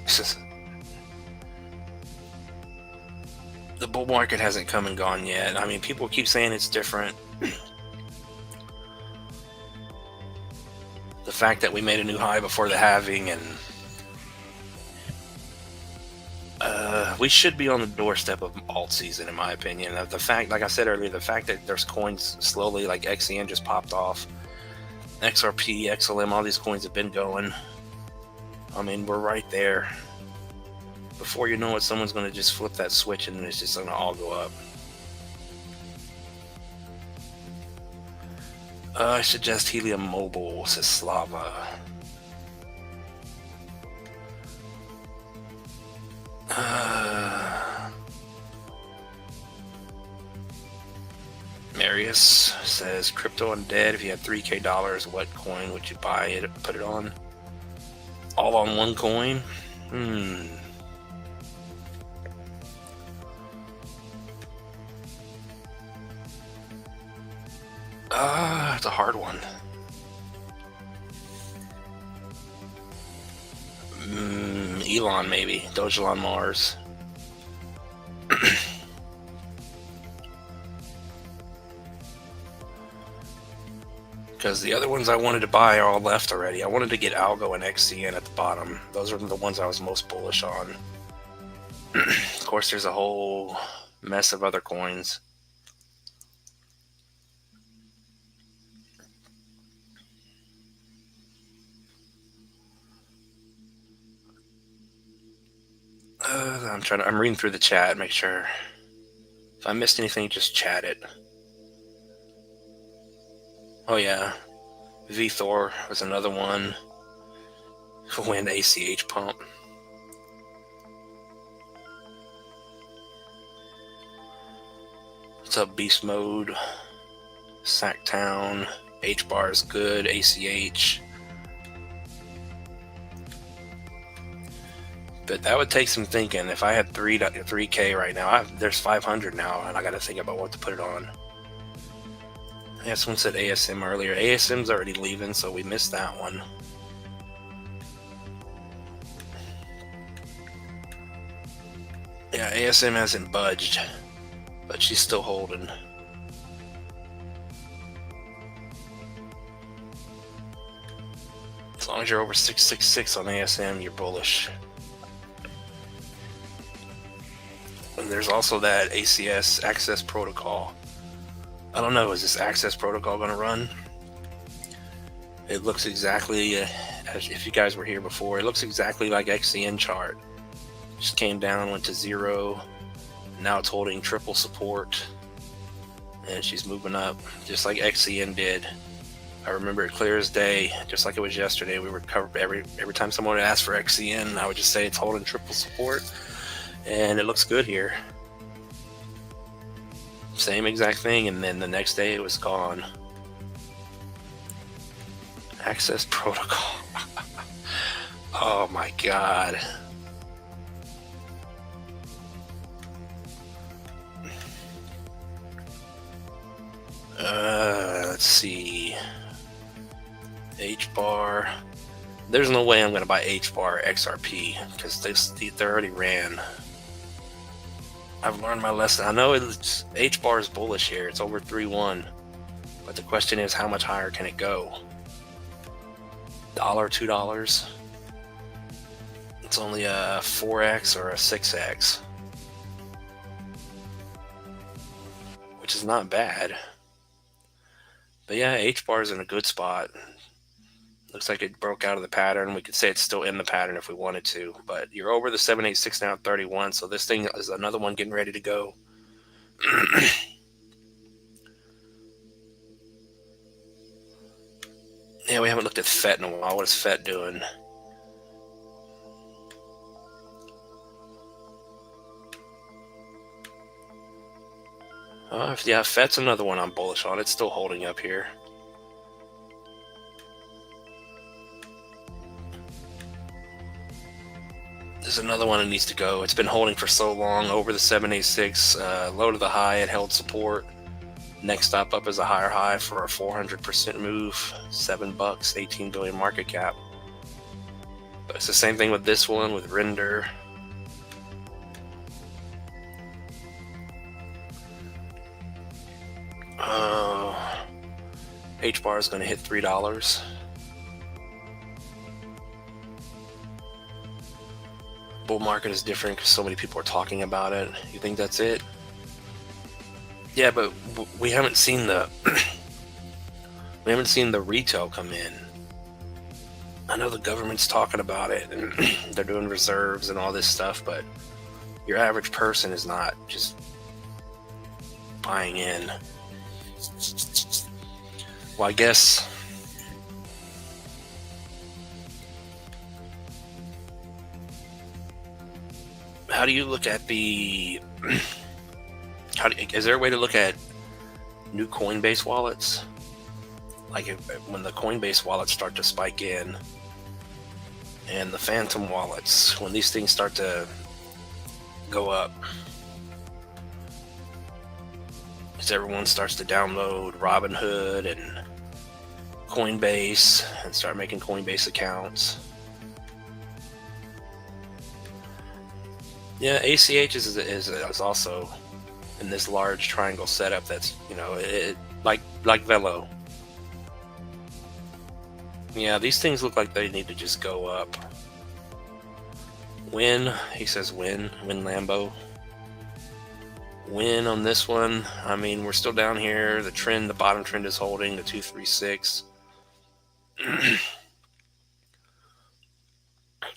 The bull market hasn't come and gone yet. I mean, people keep saying it's different. The fact that we made a new high before the halving, and we should be on the doorstep of alt season, in my opinion. The fact, like I said earlier, the fact that there's coins slowly, like XCN just popped off, XRP, XLM, all these coins have been going. I mean, we're right there. Before you know it, someone's going to just flip that switch and it's just going to all go up. I suggest Helium Mobile, says Slava. Marius says, Crypto Undead, if you had $3K, what coin would you buy it, put it on? All on one coin? It's a hard one. Elon, maybe. DOGE Elon Mars. Because the other ones I wanted to buy are all left already. I wanted to get Algo and XCN at the bottom. Those are the ones I was most bullish on. Of course, there's a whole mess of other coins. I'm reading through the chat, make sure. If I missed anything, just chat it. Oh yeah, VThor was another one. Wind ACH pump. What's up, Beast Mode? Sacktown. H-bar is good. ACH. But that would take some thinking. If I had 3K right now, there's 500 now, and I got to think about what to put it on. Yeah, someone said ASM earlier. ASM's already leaving, so we missed that one. Yeah, ASM hasn't budged, but she's still holding. As long as you're over 666 on ASM, you're bullish. And there's also that ACS access protocol. I don't know, is this access protocol going to run? It looks exactly, as if you guys were here before, it looks exactly like XCN chart. Just came down, went to 0. Now it's holding triple support. And she's moving up, just like XCN did. I remember it clear as day, just like it was yesterday. We were covered every time someone would ask for XCN, I would just say it's holding triple support. And it looks good here. Same exact thing, and then the next day it was gone. Access protocol. Oh my god. Let's see. H bar. There's no way I'm going to buy H bar XRP because they already ran. I've learned my lesson. I know it's H bar is bullish here. It's over 3.1, but the question is, how much higher can it go? $1, $2? It's only a 4x or a 6x, which is not bad. But yeah, H bar is in a good spot. Looks like it broke out of the pattern. We could say it's still in the pattern if we wanted to, but you're over the 786 now at 31, so this thing is another one getting ready to go. Yeah, we haven't looked at FET in a while. What is FET doing? Yeah, FET's another one I'm bullish on. It's still holding up here. There's another one that needs to go. It's been holding for so long over the 786, low to the high. It held support. Next stop up is a higher high for a 400% move. $7, 18 billion market cap. But it's the same thing with this one with Render. H bar is going to hit $3. Bull market is different because so many people are talking about it. You think that's it? Yeah, but we haven't seen the we haven't seen the retail come in. I know the government's talking about it and they're doing reserves and all this stuff, but your average person is not just buying in. Well, I guess how do you look at the is there a way to look at new Coinbase wallets? Like when the Coinbase wallets start to spike in and the Phantom wallets, when these things start to go up, as everyone starts to download Robinhood and Coinbase and start making Coinbase accounts. Yeah, ACH is also in this large triangle setup. That's, you know, like Velo. Yeah, these things look like they need to just go up. Win, he says win Lambo. Win on this one. I mean, we're still down here. The trend, the bottom trend is holding the 236.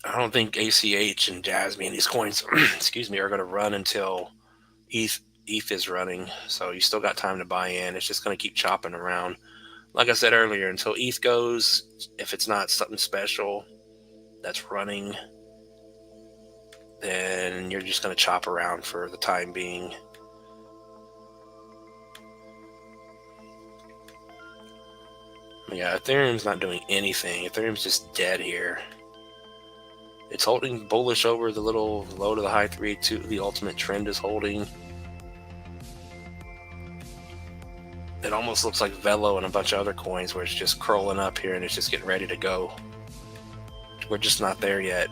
I don't think ACH and Jasmine, these coins, excuse me, are going to run until ETH is running. So you still got time to buy in. It's just going to keep chopping around. Like I said earlier, until ETH goes, if it's not something special that's running, then you're just going to chop around for the time being. Yeah, Ethereum's not doing anything. Ethereum's just dead here. It's holding bullish over the little low to the high 382. The ultimate trend is holding. It almost looks like Velo and a bunch of other coins where it's just curling up here and it's just getting ready to go. We're just not there yet.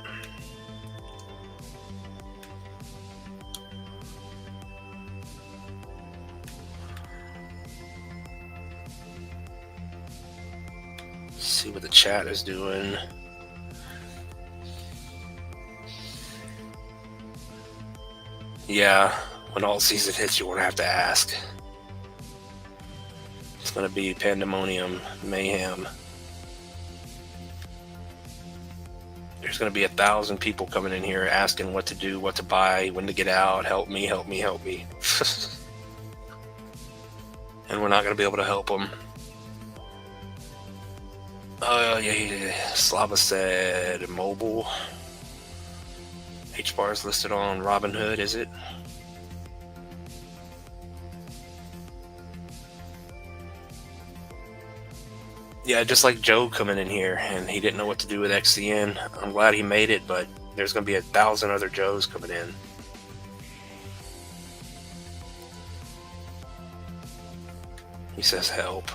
Let's see what the chat is doing. Yeah, when all season hits, you won't have to ask. It's going to be pandemonium, mayhem. There's going to be 1,000 people coming in here asking what to do, what to buy, when to get out. Help me, help me, help me. And we're not going to be able to help them. Oh, yeah. Slava said mobile. H-bar is listed on Robinhood, is it? Yeah, just like Joe coming in here, and he didn't know what to do with XCN. I'm glad he made it, but there's going to be 1,000 other Joes coming in. He says help.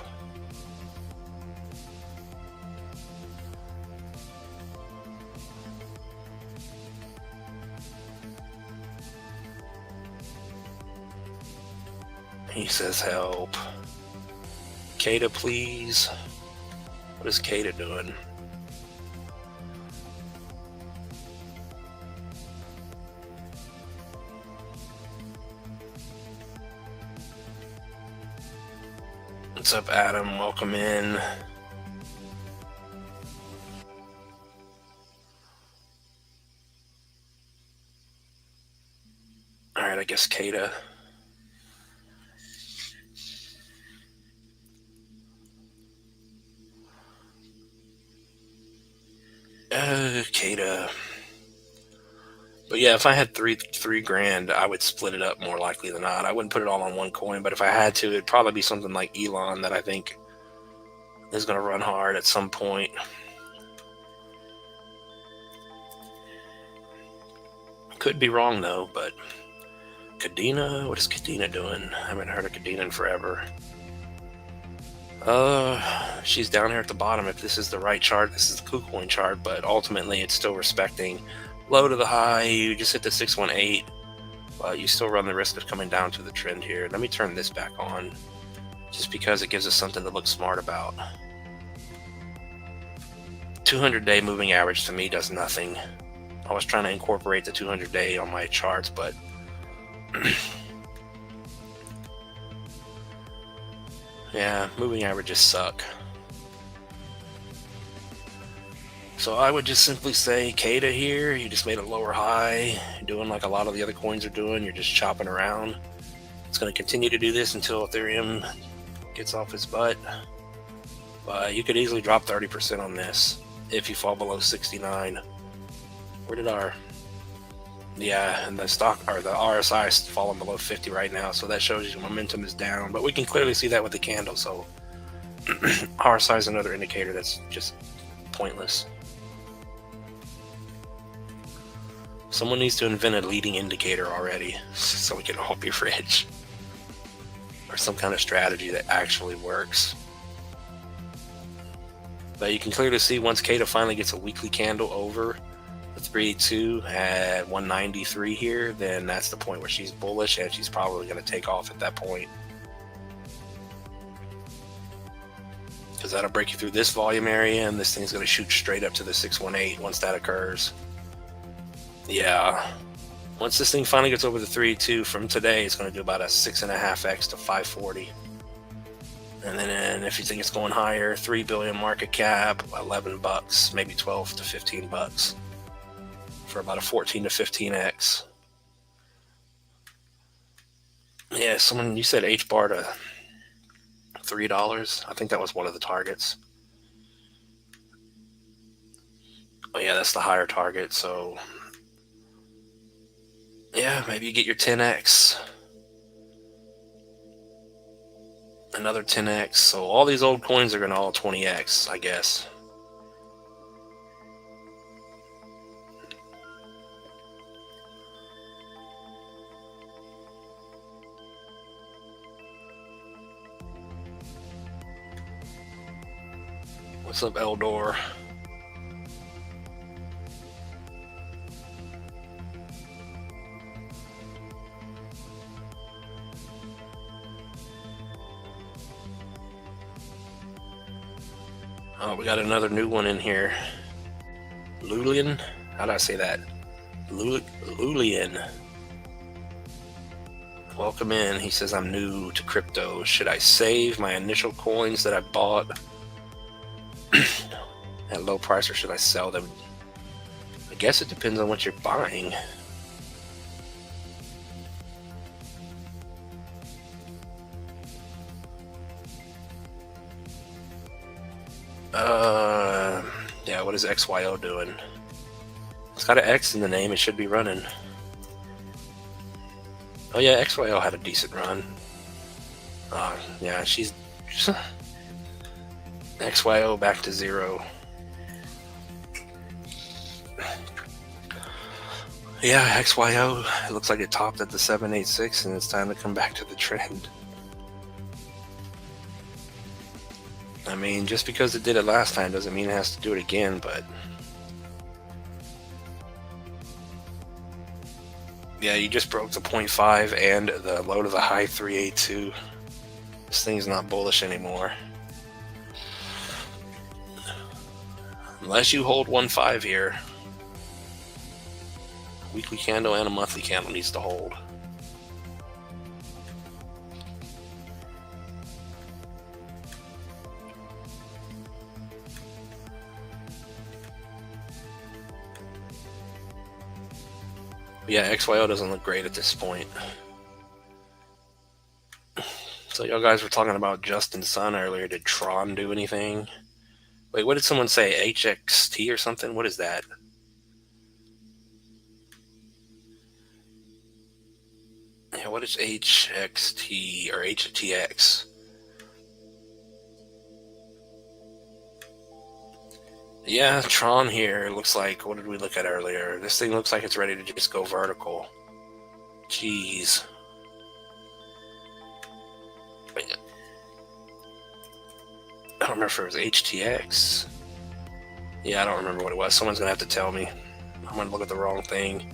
He says help. Kata, please. What is Kata doing? What's up, Adam? Welcome in. Alright, I guess Kata. Kata. But yeah, if I had three grand, I would split it up more likely than not. I wouldn't put it all on one coin, but if I had to, it'd probably be something like Elon that I think is going to run hard at some point. Could be wrong though, but Kadena, what is Kadena doing? I haven't heard of Kadena in forever. She's down here at the bottom. If this is the right chart, this is the KuCoin chart, but ultimately it's still respecting low to the high. You just hit the 618, but you still run the risk of coming down to the trend here. Let me turn this back on just because it gives us something to look smart about. 200-day moving average to me does nothing. I was trying to incorporate the 200-day on my charts, but yeah, moving averages suck. So I would just simply say Kata here, you just made a lower high, doing like a lot of the other coins are doing, you're just chopping around. It's going to continue to do this until Ethereum gets off its butt. But you could easily drop 30% on this if you fall below 69. Where did our... Yeah, and the stock, or the RSI is falling below 50 right now, so that shows you momentum is down. But we can clearly see that with the candle, so RSI is another indicator that's just pointless. Someone needs to invent a leading indicator already so we can all be rich. Or some kind of strategy that actually works. But you can clearly see once Kata finally gets a weekly candle over the 382 at 193 here, then that's the point where she's bullish and she's probably going to take off at that point. Because that'll break you through this volume area and this thing's going to shoot straight up to the 618 once that occurs. Yeah. Once this thing finally gets over the 382 from today, it's going to do about a 6.5x to 540. And then if you think it's going higher, 3 billion market cap, 11 bucks, maybe 12 to 15 bucks. For about a 14 to 15x. Yeah, someone, you said H-bar to $3. I think that was one of the targets. Oh yeah, that's the higher target, so yeah, maybe you get your 10x. Another 10x. So all these old coins are going to all 20x, I guess. What's up, Eldor? Oh, we got another new one in here. Lulian? How do I say that? Lulian. Welcome in. He says, I'm new to crypto. Should I save my initial coins that I bought at low price, or should I sell them? I guess it depends on what you're buying. Yeah, what is XYO doing? It's got an X in the name, it should be running. Oh yeah, XYO had a decent run. Yeah, she's XYO back to zero. Yeah, XYO, it looks like it topped at the 786 and it's time to come back to the trend. I mean, just because it did it last time doesn't mean it has to do it again, but yeah, you just broke the 0.5 and the low to the high 382. This thing's not bullish anymore. Unless you hold 1.5 here. Weekly candle and a monthly candle needs to hold. Yeah, XYO doesn't look great at this point. So y'all guys were talking about Justin Sun earlier. Did Tron do anything? Wait, what did someone say? HXT or something? What is that? Yeah, what is HXT or HTX? Yeah, Tron here looks like, what did we look at earlier? This thing looks like it's ready to just go vertical. Jeez. I don't remember if it was HTX. Yeah, I don't remember what it was. Someone's going to have to tell me. I'm going to look at the wrong thing.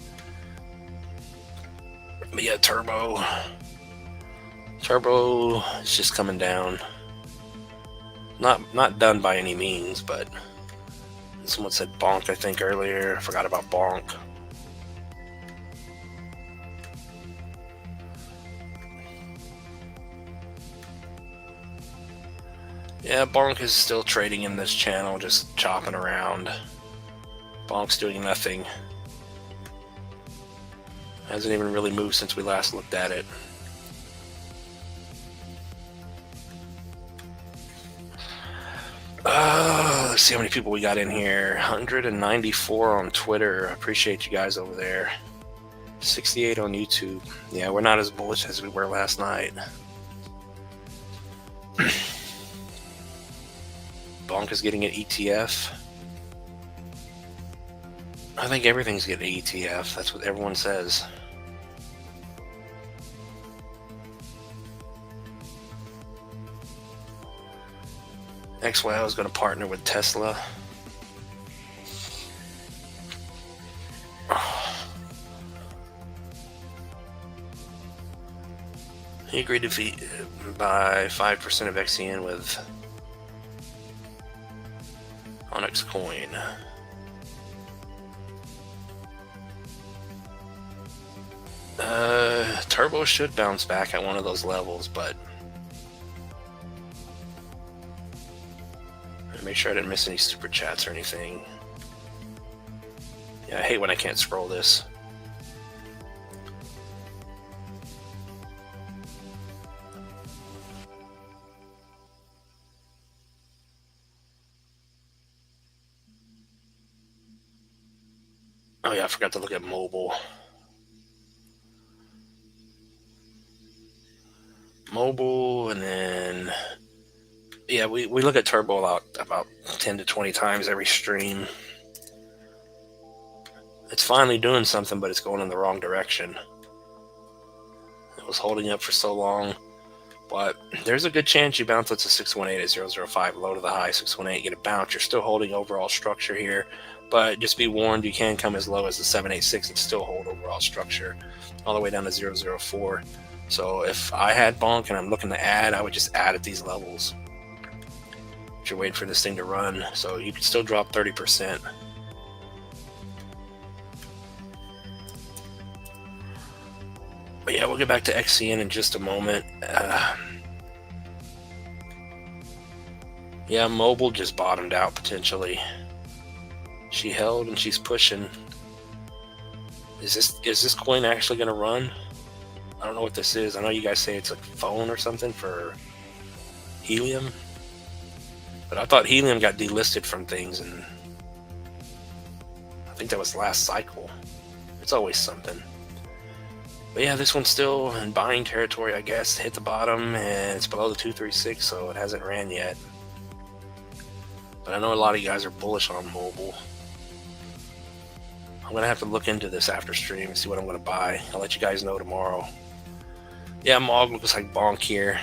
But yeah, Turbo. Turbo is just coming down. Not done by any means, but someone said bonk, I think, earlier. I forgot about bonk. Yeah, bonk is still trading in this channel, just chopping around. Bonk's doing nothing. Hasn't even really moved since we last looked at it. Let's see how many people we got in here. 194 on Twitter. Appreciate you guys over there. 68 on YouTube. Yeah, we're not as bullish as we were last night. Bonk is getting an ETF. I think everything's getting an ETF. That's what everyone says. XYO is going to partner with Tesla. He agreed to buy 5% of XCN with Onyx Coin. Turbo should bounce back at one of those levels, but make sure I didn't miss any super chats or anything. Yeah, I hate when I can't scroll this. Oh yeah, I forgot to look at mobile. Mobile, and then yeah, we look at Turbo about 10 to 20 times every stream. It's finally doing something, but it's going in the wrong direction. It was holding up for so long. But there's a good chance you bounce. It's a 618 at 005, low to the high, 618, get a bounce. You're still holding overall structure here, but just be warned, you can come as low as the 786 and still hold overall structure all the way down to 004. So if I had bonk and I'm looking to add, I would just add at these levels. But you're waiting for this thing to run, so you can still drop 30%. But yeah, we'll get back to XCN in just a moment. Yeah, mobile just bottomed out potentially. She held and she's pushing. Is this coin actually going to run? I don't know what this is. I know you guys say it's a phone or something for helium, but I thought helium got delisted from things, and I think that was last cycle. It's always something. But yeah, this one's still in buying territory, I guess. Hit the bottom and it's below the 236, so it hasn't ran yet. But I know a lot of you guys are bullish on mobile. I'm gonna have to look into this after stream and see what I'm gonna buy. I'll let you guys know tomorrow. Yeah, Mog looks like bonk here.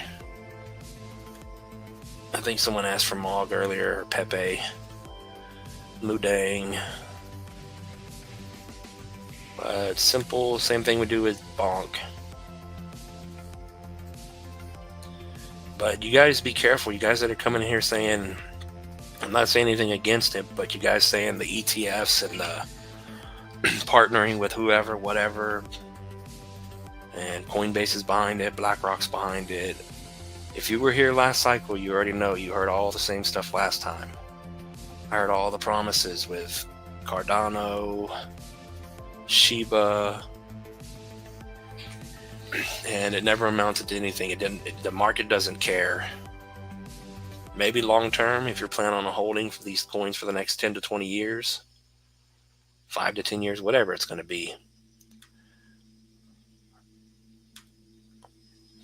I think someone asked for Mog earlier, or Pepe, Mudang. But simple, same thing we do with bonk. But you guys be careful. You guys that are coming in here saying, I'm not saying anything against it, but you guys saying the ETFs and the partnering with whoever, whatever, and Coinbase is behind it, BlackRock's behind it. If you were here last cycle, you already know, you heard all the same stuff last time. I heard all the promises with Cardano, Shiba, and it never amounted to anything. The market doesn't care. Maybe long term, if you're planning on holding for these coins for the next 10 to 20 years, 5 to 10 years, whatever it's going to be.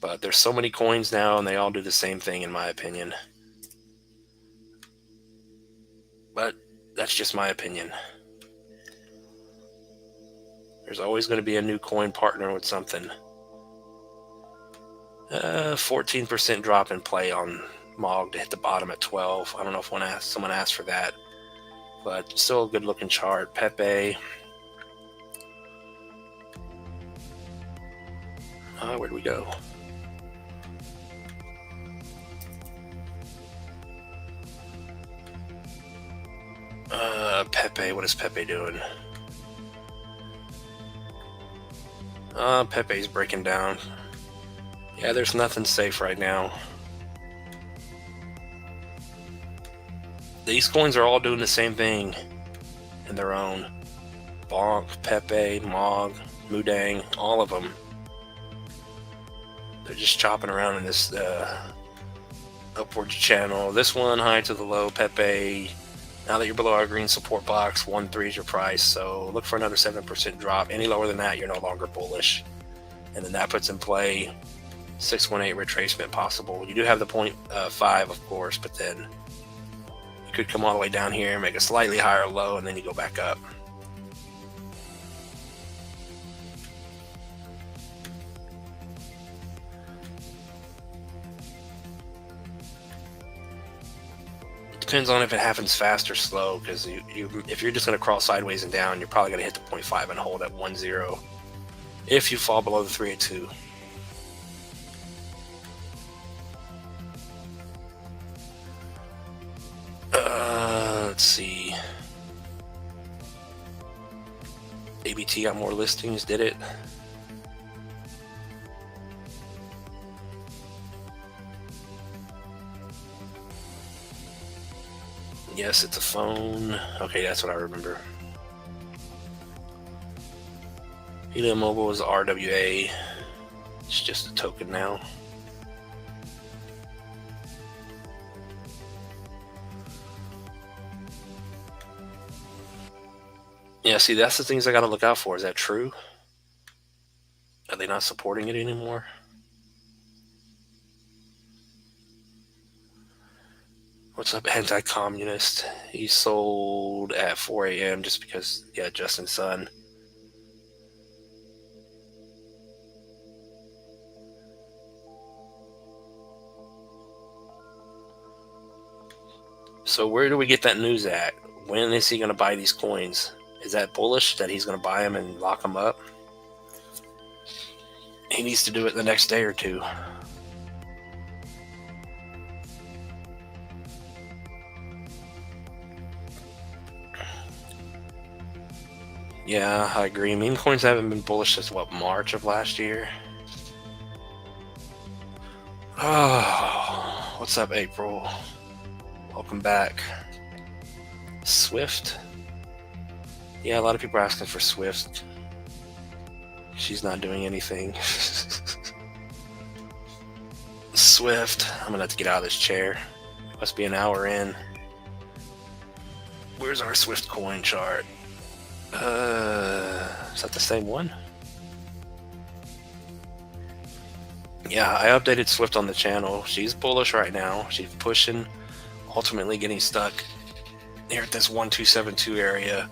But there's so many coins now, and they all do the same thing, in my opinion. But that's just my opinion. There's always going to be a new coin partner with something. 14% drop in play on Mog to hit the bottom at 12. I don't know if someone asked for that, but still a good looking chart. Pepe. Where'd we go? Pepe. What is Pepe doing? Pepe's breaking down. Yeah, there's nothing safe right now. These coins are all doing the same thing in their own. Bonk, Pepe, Mog, Mudang, all of them. They're just chopping around in this upward channel. This one, high to the low, Pepe. Now that you're below our green support box, 1.3 is your price. So look for another 7% drop. Any lower than that, you're no longer bullish. And then that puts in play 618 retracement possible. You do have the 0.5, of course, but then you could come all the way down here, make a slightly higher low, and then you go back up. Depends on if it happens fast or slow, because if you're just going to crawl sideways and down, you're probably going to hit the 0.5 and hold at 1.0 if you fall below the 382. Let's see. ABT got more listings, did it? Yes, it's a phone. Okay, that's what I remember. Helium Mobile is RWA. It's just a token now. Yeah, see, that's the things I gotta look out for. Is that true? Are they not supporting it anymore? What's up, anti-communist? He sold at 4 a.m. just because, yeah, Justin's son. So where do we get that news at? When is he going to buy these coins? Is that bullish that he's going to buy them and lock them up? He needs to do it the next day or two. Yeah, I agree. Meme coins haven't been bullish since what, March of last year? Oh, what's up, April? Welcome back. Swift? Yeah, a lot of people are asking for Swift. She's not doing anything. Swift. I'm gonna have to get out of this chair. It must be an hour in. Where's our Swift coin chart? Is that the same one? Yeah, I updated Swift on the channel. She's bullish right now. She's pushing, ultimately getting stuck here at this 1272 area.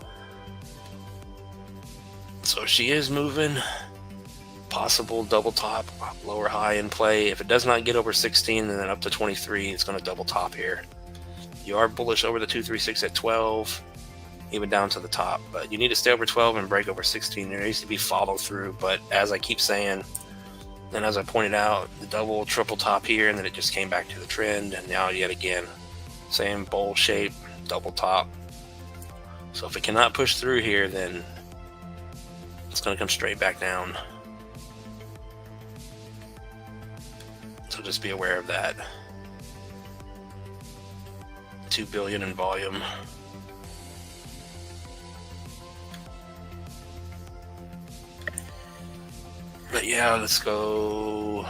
So she is moving. Possible double top, lower high in play. If it does not get over 16 and then up to 23, it's going to double top here. You are bullish over the 236 at 12, even down to the top, but you need to stay over 12 and break over 16. There needs to be follow through, but as I keep saying, and as I pointed out, the double, triple top here, and then it just came back to the trend, and now yet again, same bowl shape, double top. So if it cannot push through here, then it's going to come straight back down. So just be aware of that. 2 billion in volume. But yeah, let's go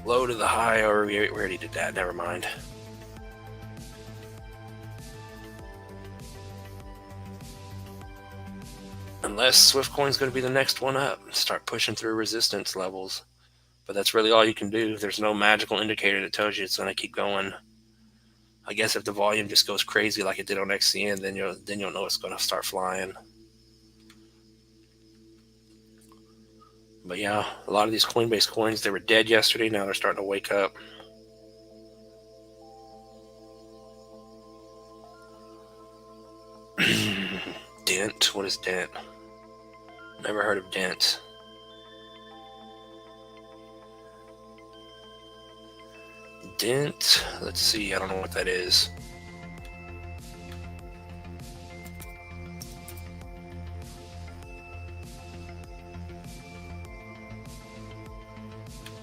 low to the high, or we already did that, never mind. Unless Swift Coin's going to be the next one up, start pushing through resistance levels. But that's really all you can do. There's no magical indicator that tells you it's going to keep going. I guess if the volume just goes crazy like it did on XCN, then you'll know it's going to start flying. But yeah, a lot of these Coinbase coins, they were dead yesterday. Now they're starting to wake up. Dent? What is Dent? Never heard of Dent. Dent? Let's see. I don't know what that is.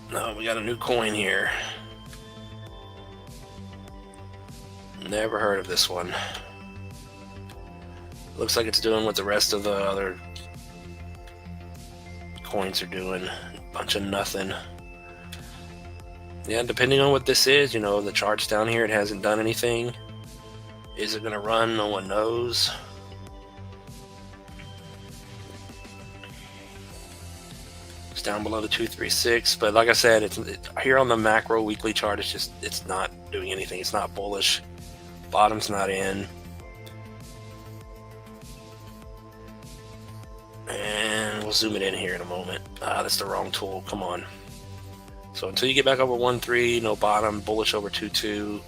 No, we got a new coin here. Never heard of this one. Looks like it's doing what the rest of the other coins are doing. A bunch of nothing. Yeah, depending on what this is, you know, the chart's down here, it hasn't done anything. Is it going to run? No one knows. It's down below the 236, but like I said, it's here on the macro weekly chart. It's not doing anything. It's not bullish. Bottom's not in. And we'll zoom it in here in a moment. That's the wrong tool. Come on. So until you get back over 1.3, no bottom, bullish over 2.2,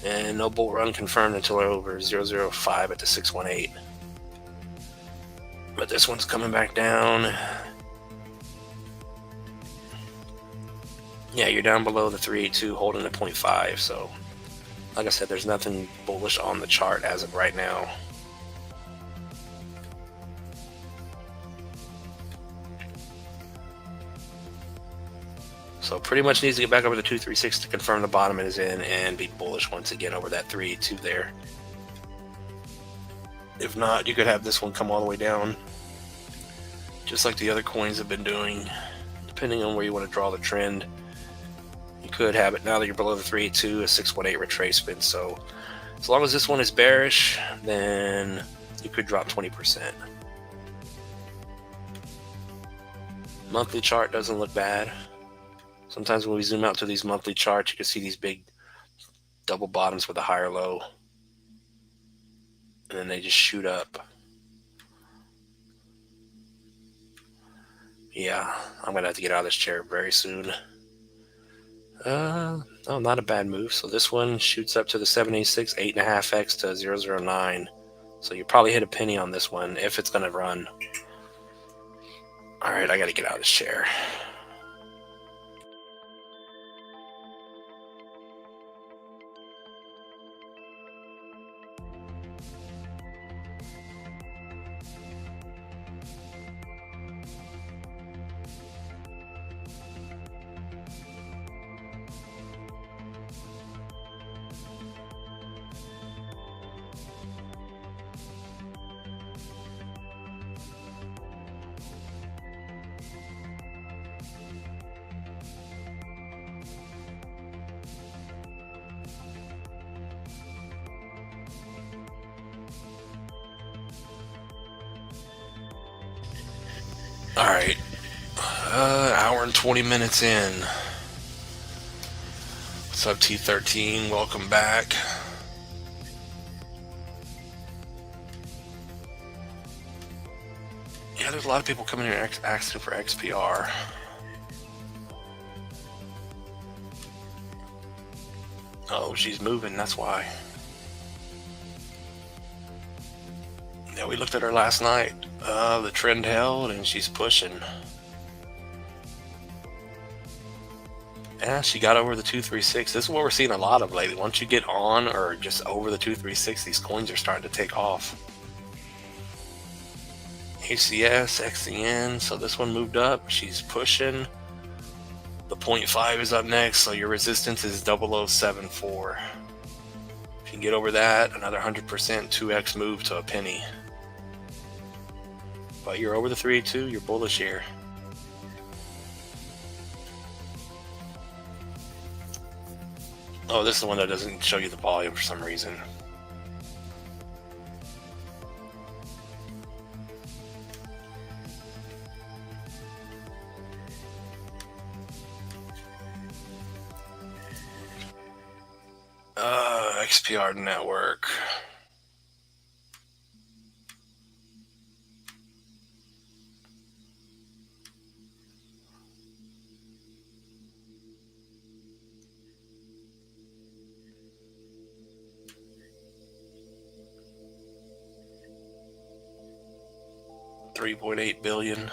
and no bull run confirmed until over 0.005 at the 618. But this one's coming back down. Yeah, you're down below the 382, holding the 0.5. So, like I said, there's nothing bullish on the chart as of right now. So pretty much needs to get back over the 236 to confirm the bottom it is in and be bullish once again over that 382 there. If not, you could have this one come all the way down, just like the other coins have been doing, depending on where you want to draw the trend. You could have it, now that you're below the 382, a 618 retracement. So as long as this one is bearish, then you could drop 20%. Monthly chart doesn't look bad. Sometimes when we zoom out to these monthly charts, you can see these big double bottoms with a higher low. And then they just shoot up. Yeah, I'm going to have to get out of this chair very soon. Oh, not a bad move. So this one shoots up to the 786, 8.5x to 009. So you probably hit a penny on this one if it's going to run. All right, I got to get out of this chair. All right, hour and 20 minutes in. What's up, T13? Welcome back. Yeah, there's a lot of people coming here asking for XPR. Oh, she's moving, that's why. Yeah, we looked at her last night. The trend held and she's pushing. Yeah, she got over the 236. This is what we're seeing a lot of lately. Once you get on or just over the 236, these coins are starting to take off. ACS, XCN, so this one moved up. She's pushing. The 0.5 is up next, so your resistance is 0074. If you can get over that, another 100%, 2x move to a penny. But you're over the 382, you're bullish here. Oh, this is the one that doesn't show you the volume for some reason. XPR network. $3.8 billion.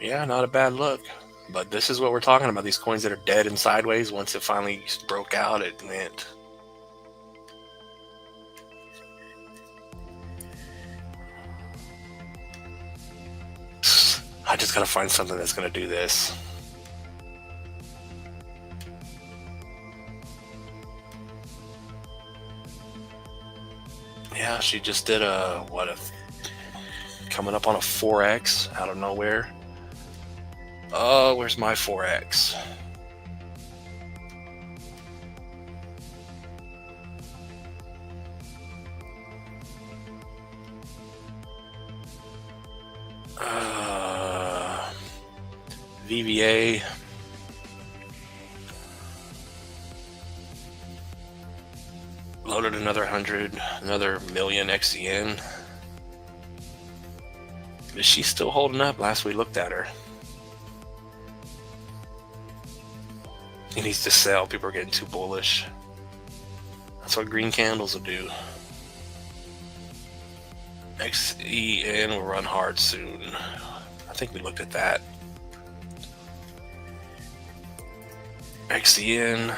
Yeah, not a bad look. But this is what we're talking about. These coins that are dead and sideways. Once it finally broke out, it went. I just gotta find something that's gonna do this. Yeah, she just did coming up on a 4x out of nowhere. Oh, where's my 4x? VVA. Loaded another 100, another million XCN. Is she still holding up? Last we looked at her. He needs to sell. People are getting too bullish. That's what green candles will do. XEN will run hard soon. I think we looked at that. XCN.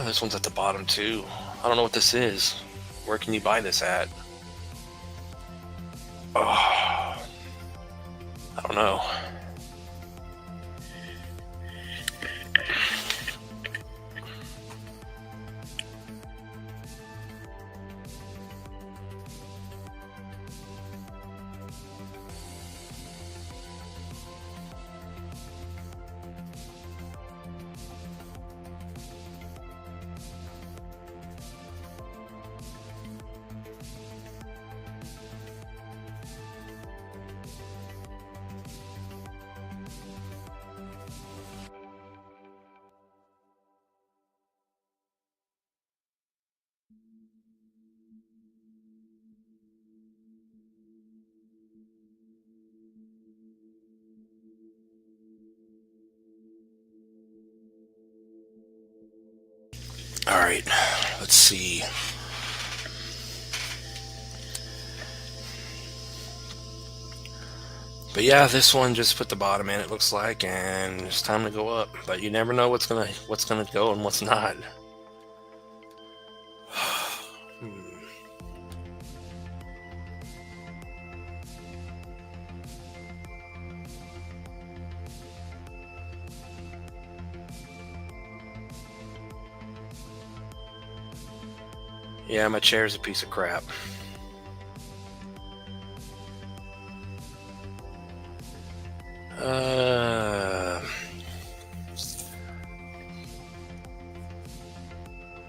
This one's at the bottom too. I don't know what this is. Where can you buy this at? Oh, I don't know. All right, let's see. But yeah, this one just put the bottom in, it looks like, and it's time to go up. But you never know what's gonna go and what's not. Yeah, my chair's a piece of crap.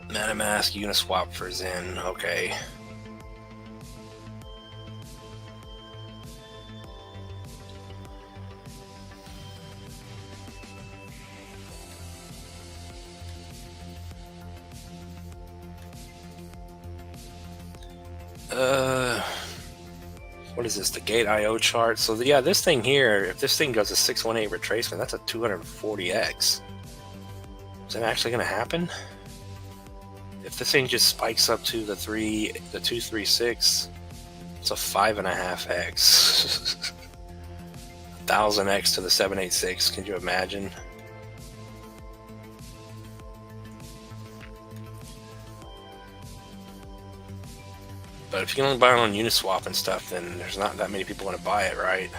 MetaMask Uniswap for Zen. Okay. What is this? The Gate IO chart. So yeah, this thing here, if this thing goes a 618 retracement, that's a 240x. Is that actually going to happen? If this thing just spikes up to the 236, it's a 5.5x. 1000x to the 786. Can you imagine? But if you can only buy it on Uniswap and stuff, then there's not that many people going to buy it, right?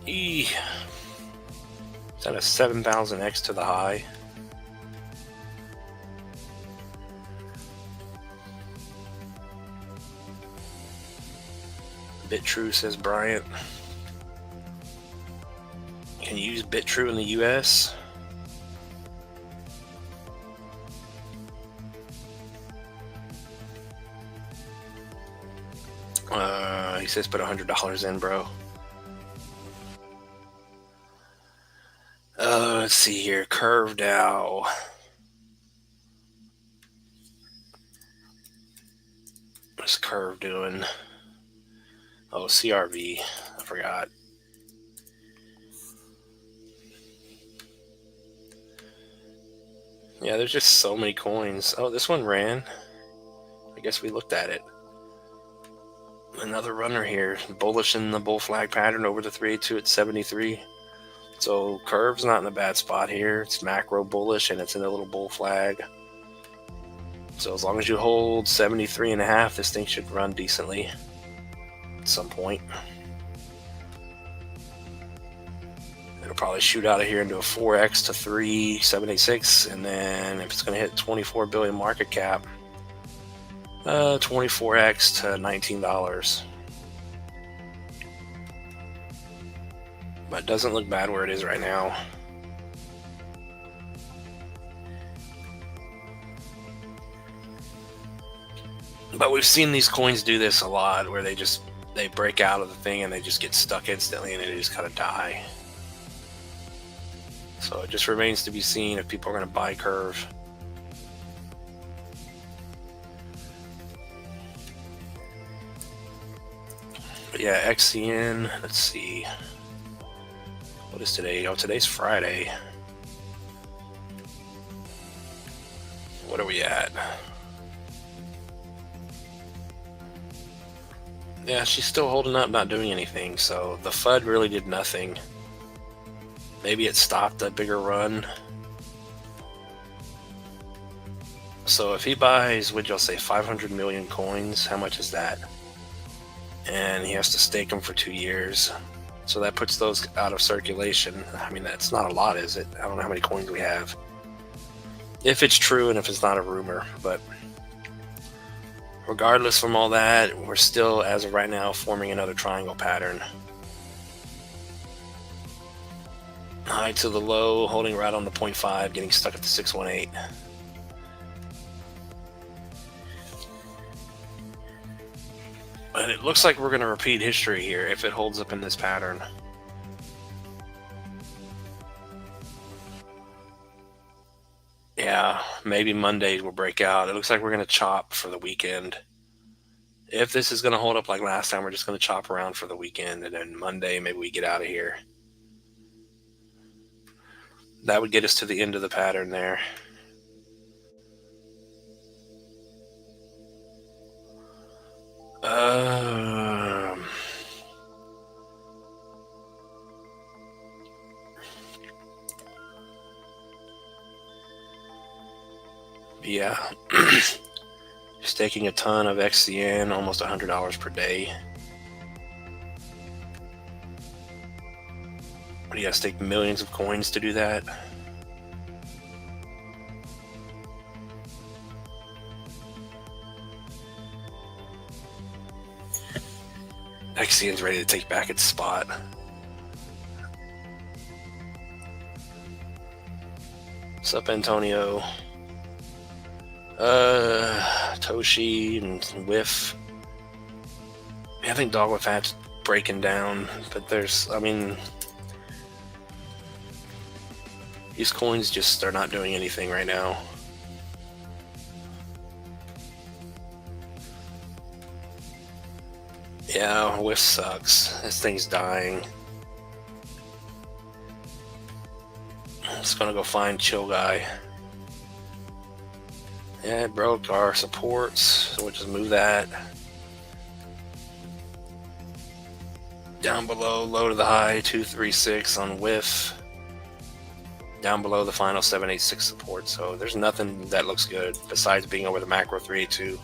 Is that a 7000x to the high? BitTrue, says Bryant. Can you use BitTrue in the US? He says put $100 in, bro. Let's see here. Curve Dow. What's Curve doing? Oh, CRV. I forgot. Yeah, there's just so many coins. Oh, this one ran. I guess we looked at it. Another runner here. Bullish in the bull flag pattern over the 382 at 73. So Curve's not in a bad spot here. It's macro bullish and it's in a little bull flag. So as long as you hold 73.5, this thing should run decently at some point. It'll probably shoot out of here into a 4x to 3.786, and then if it's going to hit 24 billion market cap, 24x to $19. But it doesn't look bad where it is right now. But we've seen these coins do this a lot, where they break out of the thing and they just get stuck instantly and they just kind of die. So it just remains to be seen if people are going to buy Curve. But yeah, XCN, let's see. What is today? Oh, today's Friday. What are we at? Yeah, she's still holding up, not doing anything. So the FUD really did nothing. Maybe it stopped a bigger run. So if he buys, would y'all say 500 million coins? How much is that? And he has to stake them for 2 years. So that puts those out of circulation. I mean, that's not a lot, is it? I don't know how many coins we have. If it's true and if it's not a rumor. But regardless from all that, we're still, as of right now, forming another triangle pattern. High to the low, holding right on the 0.5, getting stuck at the 618. And it looks like we're going to repeat history here if it holds up in this pattern. Yeah, maybe Monday will break out. It looks like we're going to chop for the weekend. If this is going to hold up like last time, we're just going to chop around for the weekend. And then Monday, maybe we get out of here. That would get us to the end of the pattern there. Yeah. Staking a ton of XCN, almost $100 per day. What do you gotta stake millions of coins to do that? XCN's ready to take back its spot. What's up, Antonio? Toshi and Whiff. I think Dog with Hat's breaking down, but there's, I mean, these coins just are not doing anything right now. Yeah, Whiff sucks. This thing's dying. I'm just gonna go find Chill Guy. Yeah, it broke our supports, so we'll just move that. Down below, low to the high, 236 on Whiff. Down below the final 786 support, so there's nothing that looks good besides being over the macro 382.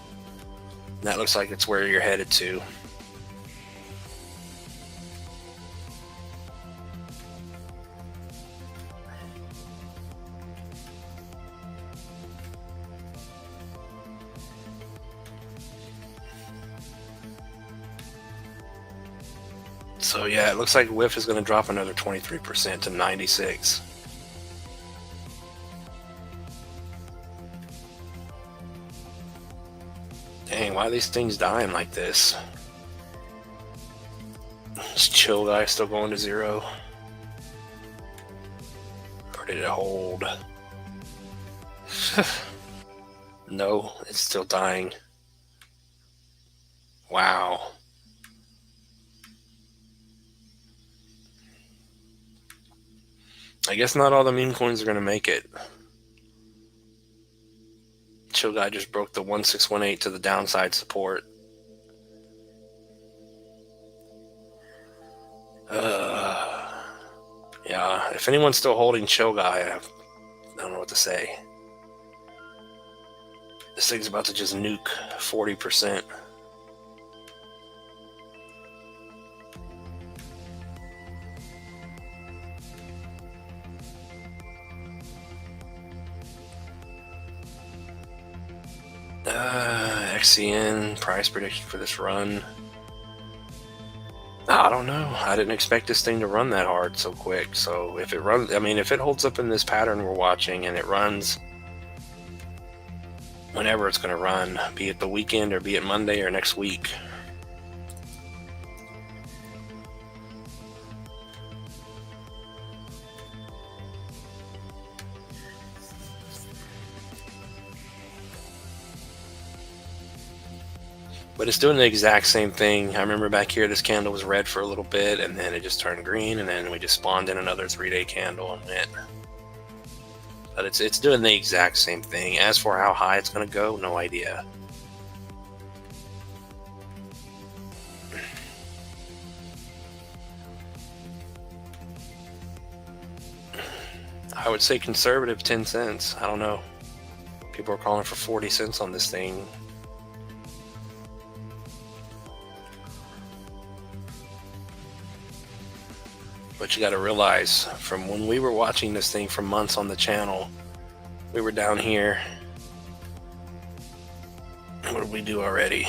That looks like it's where you're headed to. So yeah, it looks like Whiff is going to drop another 23% to 96. Dang, why are these things dying like this? This Chill Guy still going to 0? Or did it hold? No, it's still dying. Wow. I guess not all the meme coins are going to make it. Chill Guy just broke the 1618 to the downside support. Yeah, if anyone's still holding Chill Guy, I don't know what to say. This thing's about to just nuke 40%. XCN price prediction for this run. I don't know. I didn't expect this thing to run that hard so quick. So if it runs, I mean, if it holds up in this pattern we're watching and it runs whenever it's going to run, be it the weekend or be it Monday or next week. But it's doing the exact same thing. I remember back here, this candle was red for a little bit, and then it just turned green, and then we just spawned in another 3-day candle and went. But it's doing the exact same thing. As for how high it's going to go, no idea. I would say conservative 10 cents. I don't know. People are calling for 40 cents on this thing. But you got to realize, from when we were watching this thing for months on the channel, we were down here. What did we do already?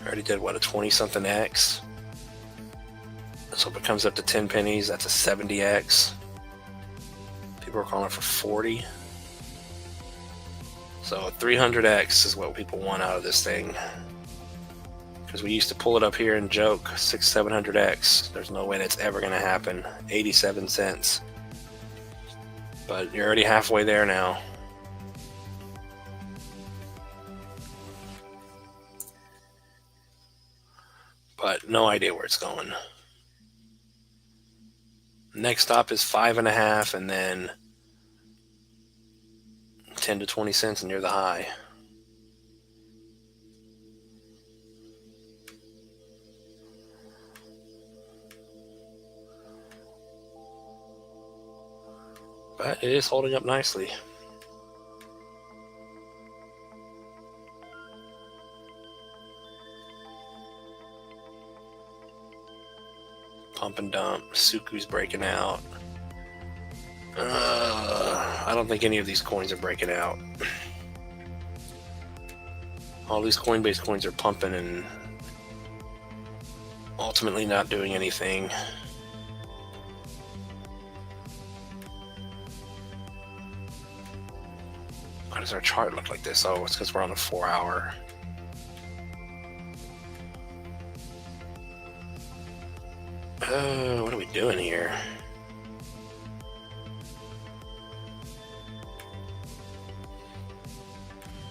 I already did, what, a 20-something X? So if it comes up to 10 pennies, that's a 70X. People are calling for 40. So 300X is what people want out of this thing. Because we used to pull it up here and joke 600-700X. There's no way that's ever going to happen. 87 cents. But you're already halfway there now. But no idea where it's going. Next stop is 5.5, and then 10 to 20 cents near the high. But it is holding up nicely. Pump and dump. SUKU's breaking out. I don't think any of these coins are breaking out. All these Coinbase coins are pumping and ultimately not doing anything. Why does our chart look like this? Oh, it's because we're on the 4-hour. What are we doing here?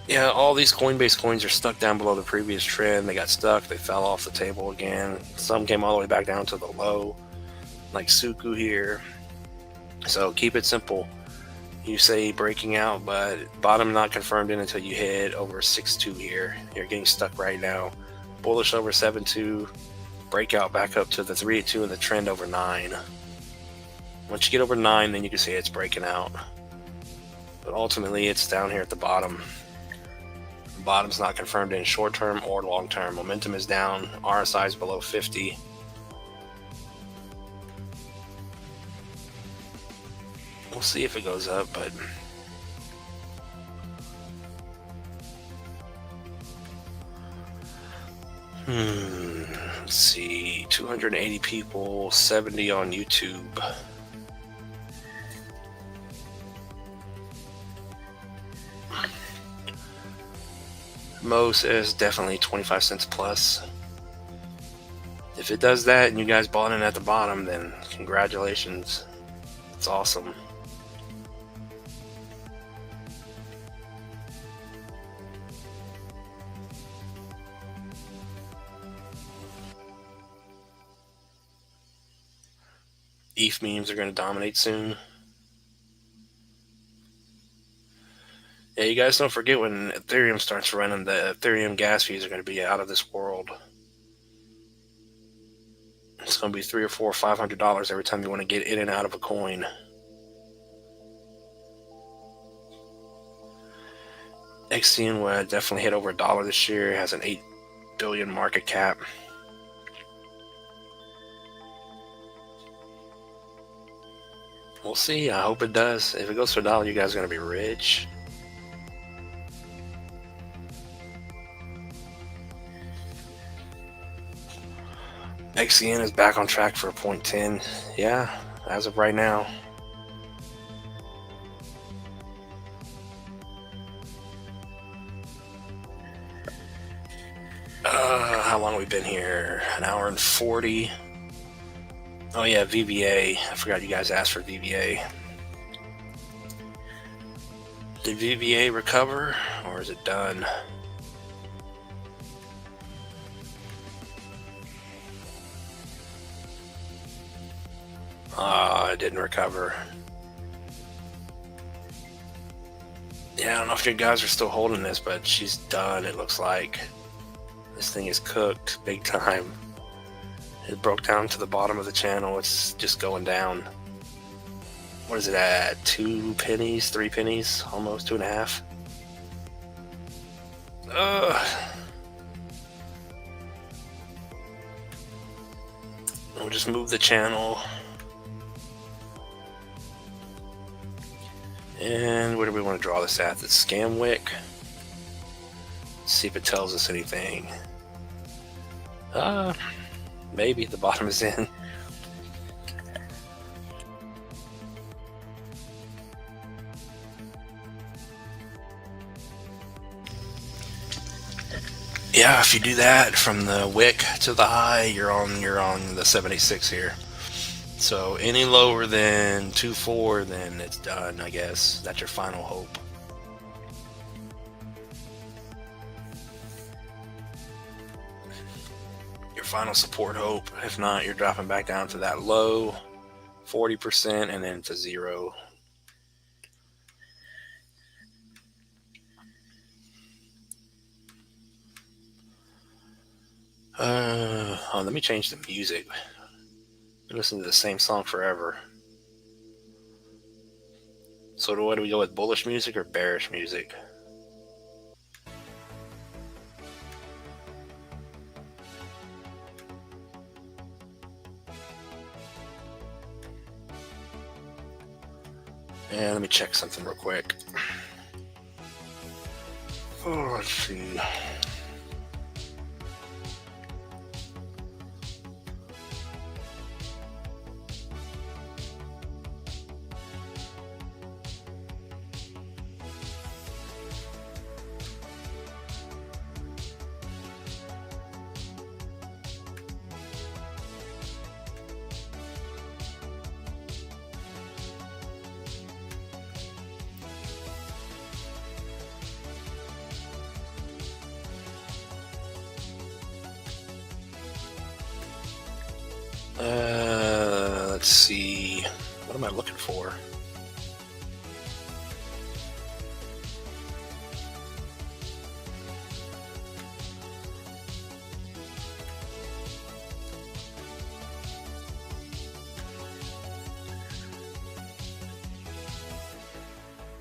Yeah, all these Coinbase coins are stuck down below the previous trend. They got stuck. They fell off the table again. Some came all the way back down to the low, like SUKU here. So keep it simple. You say breaking out, but bottom not confirmed in until you hit over 6.2 here. You're getting stuck right now. Bullish over 7.2. Breakout back up to the 3.2 and the trend over 9. Once you get over 9, then you can say it's breaking out. But ultimately, it's down here at the bottom. The bottom's not confirmed in short term or long term. Momentum is down. RSI is below 50. We'll see if it goes up, but let's see, 280 people, 70 on YouTube. Mo says definitely 25 cents plus. If it does that and you guys bought in at the bottom, then congratulations. It's awesome. ETH memes are going to dominate soon. Yeah, you guys don't forget when Ethereum starts running, the Ethereum gas fees are going to be out of this world. It's going to be $300 or $400 or $500 every time you want to get in and out of a coin. XCN will definitely hit over $1 this year. It has an 8 billion market cap. We'll see. I hope it does. If it goes for $1, you guys are going to be rich. XCN is back on track for a 0.10. Yeah, as of right now. How long have we been here? An hour and 40. Oh yeah, VBA. I forgot you guys asked for VBA. Did VBA recover, or is it done? It didn't recover. Yeah, I don't know if you guys are still holding this, but she's done, it looks like. This thing is cooked big time. It broke down to the bottom of the channel. It's just going down. What is it at? 2 pennies? 3 pennies? Almost 2.5. We'll just move the channel. And where do we want to draw this at? The scam wick. See if it tells us anything. Maybe the bottom is in. Yeah, if you do that from the wick to the high, you're on the 76 here. So any lower than 2.4, then it's done, I guess. That's your final hope. Your final support hope. If not, you're dropping back down to that low. 40%, and then to 0. Oh, let me change the music. I listen to the same song forever. So what do we go with, bullish music or bearish music? And let me check something real quick. Oh, let's see. Let's see. What am I looking for?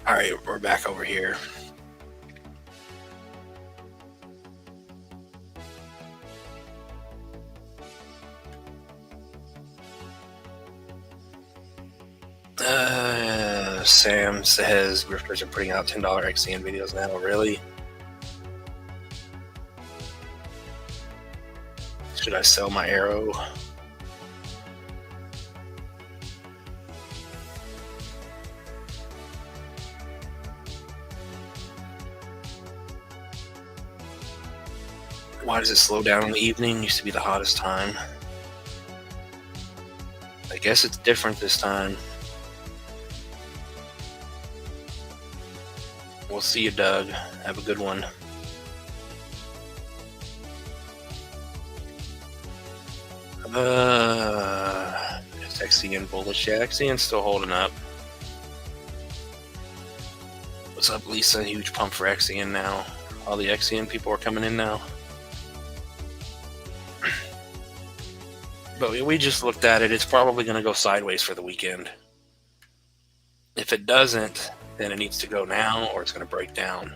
All right, we're back over here. Sam says grifters are putting out $10 XCN videos now. Really? Should I sell my arrow? Why does it slow down in the evening? Used to be the hottest time. I guess it's different this time. We'll see you, Doug. Have a good one. It's XCN bullish. Yeah, XCN's still holding up. What's up, Lisa? Huge pump for XCN now. All the XCN people are coming in now. But we just looked at it. It's probably going to go sideways for the weekend. If it doesn't, then it needs to go now or it's going to break down.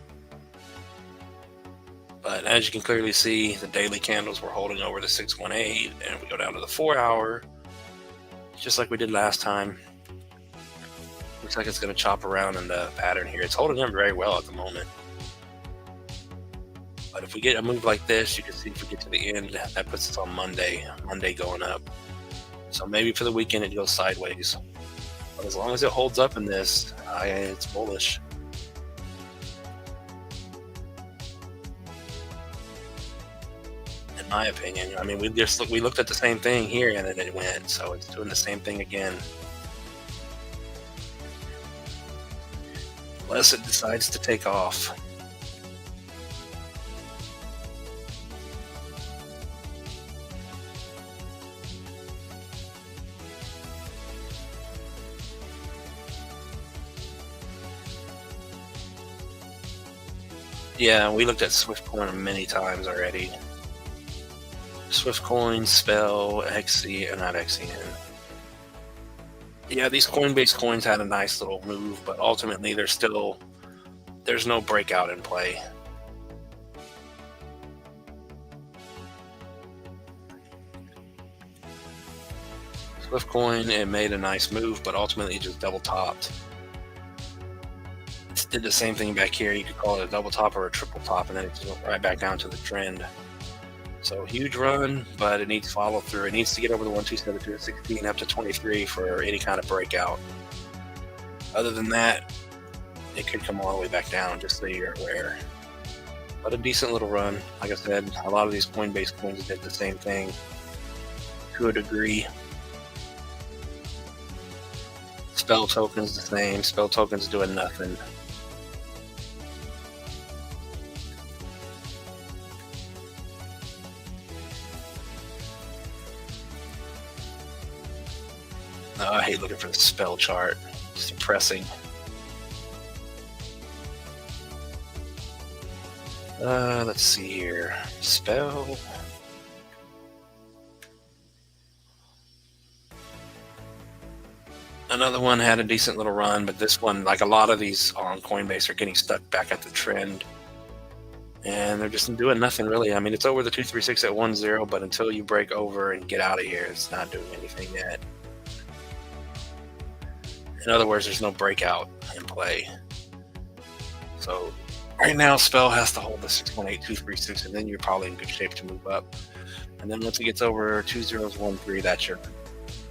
But as you can clearly see, the daily candles were holding over the 618, and we go down to the 4-hour, just like we did last time. Looks like it's going to chop around in the pattern here. It's holding up very well at the moment. But if we get a move like this, you can see if we get to the end, that puts us on Monday going up. So maybe for the weekend it goes sideways. But as long as it holds up in this, it's bullish. In my opinion, I mean, we looked at the same thing here and then it went, so it's doing the same thing again. Unless it decides to take off. Yeah, we looked at Swiftcoin many times already. Swiftcoin, Spell, XC, not XCN. Yeah, these Coinbase coins had a nice little move, but ultimately there's no breakout in play. Swiftcoin, it made a nice move, but ultimately it just double topped. It did the same thing back here. You could call it a double top or a triple top, and then it just went right back down to the trend. So huge run, but it needs follow through. It needs to get over the 127 to 16 up to 23 for any kind of breakout. Other than that, it could come all the way back down, just so you're aware. But a decent little run. Like I said, a lot of these Coinbase coins did the same thing to a degree. Spell token's the same. Spell token's doing nothing. I hate looking for the spell chart. It's depressing. Let's see here. Spell. Another one had a decent little run, but this one, like a lot of these on Coinbase, are getting stuck back at the trend. And they're just doing nothing really. I mean, it's over the 236 at 1-0, but until you break over and get out of here, it's not doing anything yet. In other words, there's no breakout in play. So right now, Spell has to hold the 618,236, and then you're probably in good shape to move up. And then once it gets over 2013, that's your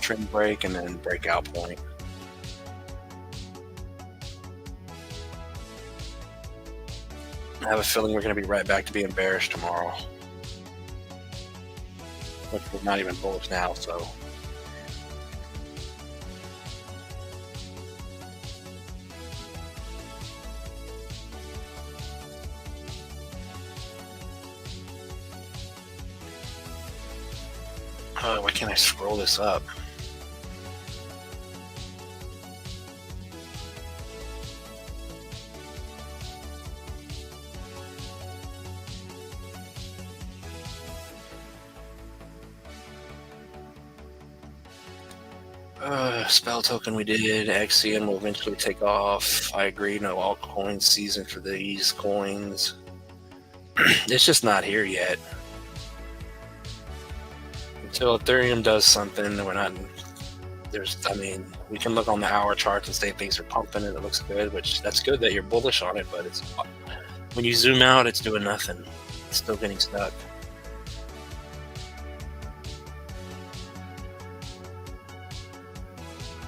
trend break and then breakout point. I have a feeling we're going to be right back to being bearish tomorrow, which we're not even bullish now. So why can't I scroll this up? Spell token we did. XCN will eventually take off. I agree, no altcoin season for these coins. It's just not here yet. Until Ethereum does something, we're not. I mean, we can look on the hour charts and say things are pumping and it looks good, which that's good that you're bullish on it, but it's when you zoom out, it's doing nothing. It's still getting stuck.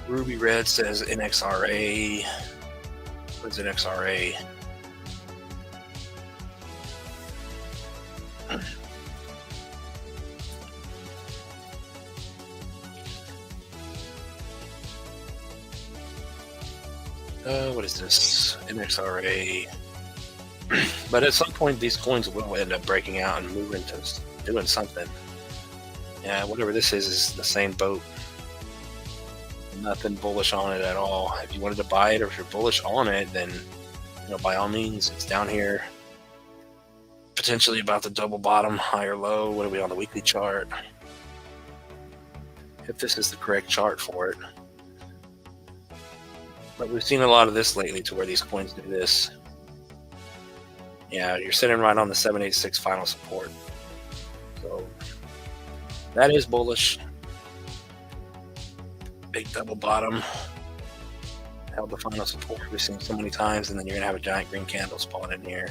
Ruby Red says NXRA. What is NXRA? What is this? NXRA. But at some point, these coins will end up breaking out and moving to doing something. Yeah, whatever this is the same boat. Nothing bullish on it at all. If you wanted to buy it, or if you're bullish on it, then by all means, it's down here. Potentially about to double bottom, high or low. What are we on the weekly chart? If this is the correct chart for it. But we've seen a lot of this lately to where these coins do this. Yeah, you're sitting right on the 786 final support. So that is bullish. Big double bottom. Held the final support we've seen so many times, and then you're going to have a giant green candle spawn in here.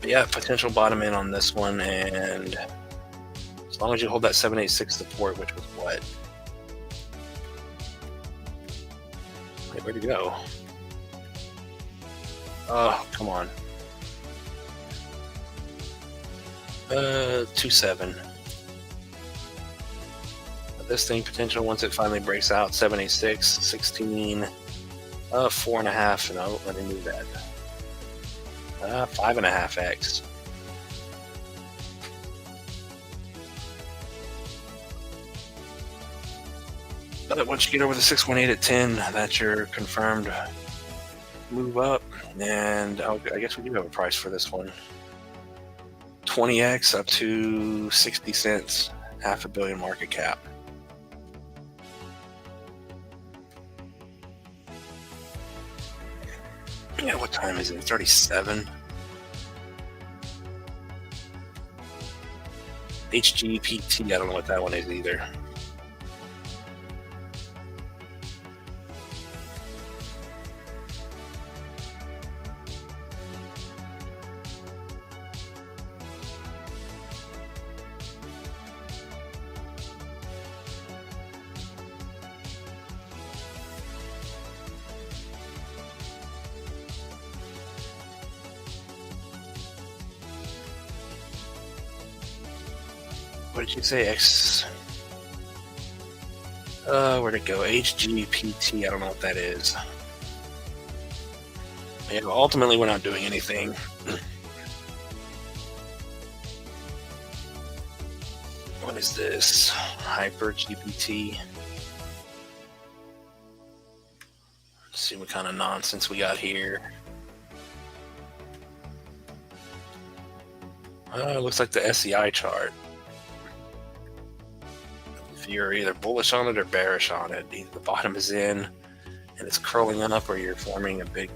But yeah, potential bottom in on this one, and as long as you hold that 786 support, which was what? Wait, where'd it go? Oh, come on. 2.7. This thing potential once it finally breaks out, 786, 16, 4.5. No, let me move that. 5.5x. But once you get over the 618 at 10, that's your confirmed move up. And I guess we do have a price for this one. 20x up to 60 cents, $500 million market cap. Yeah, what time is it? It's already 7. HGPT, I don't know what that one is either. What did you say? Where'd it go? HGPT, I don't know what that is. Yeah, ultimately we're not doing anything. What is this? Hyper GPT. Let's see what kind of nonsense we got here. It looks like the SEI chart. If you're either bullish on it or bearish on it, either the bottom is in and it's curling up, or you're forming a big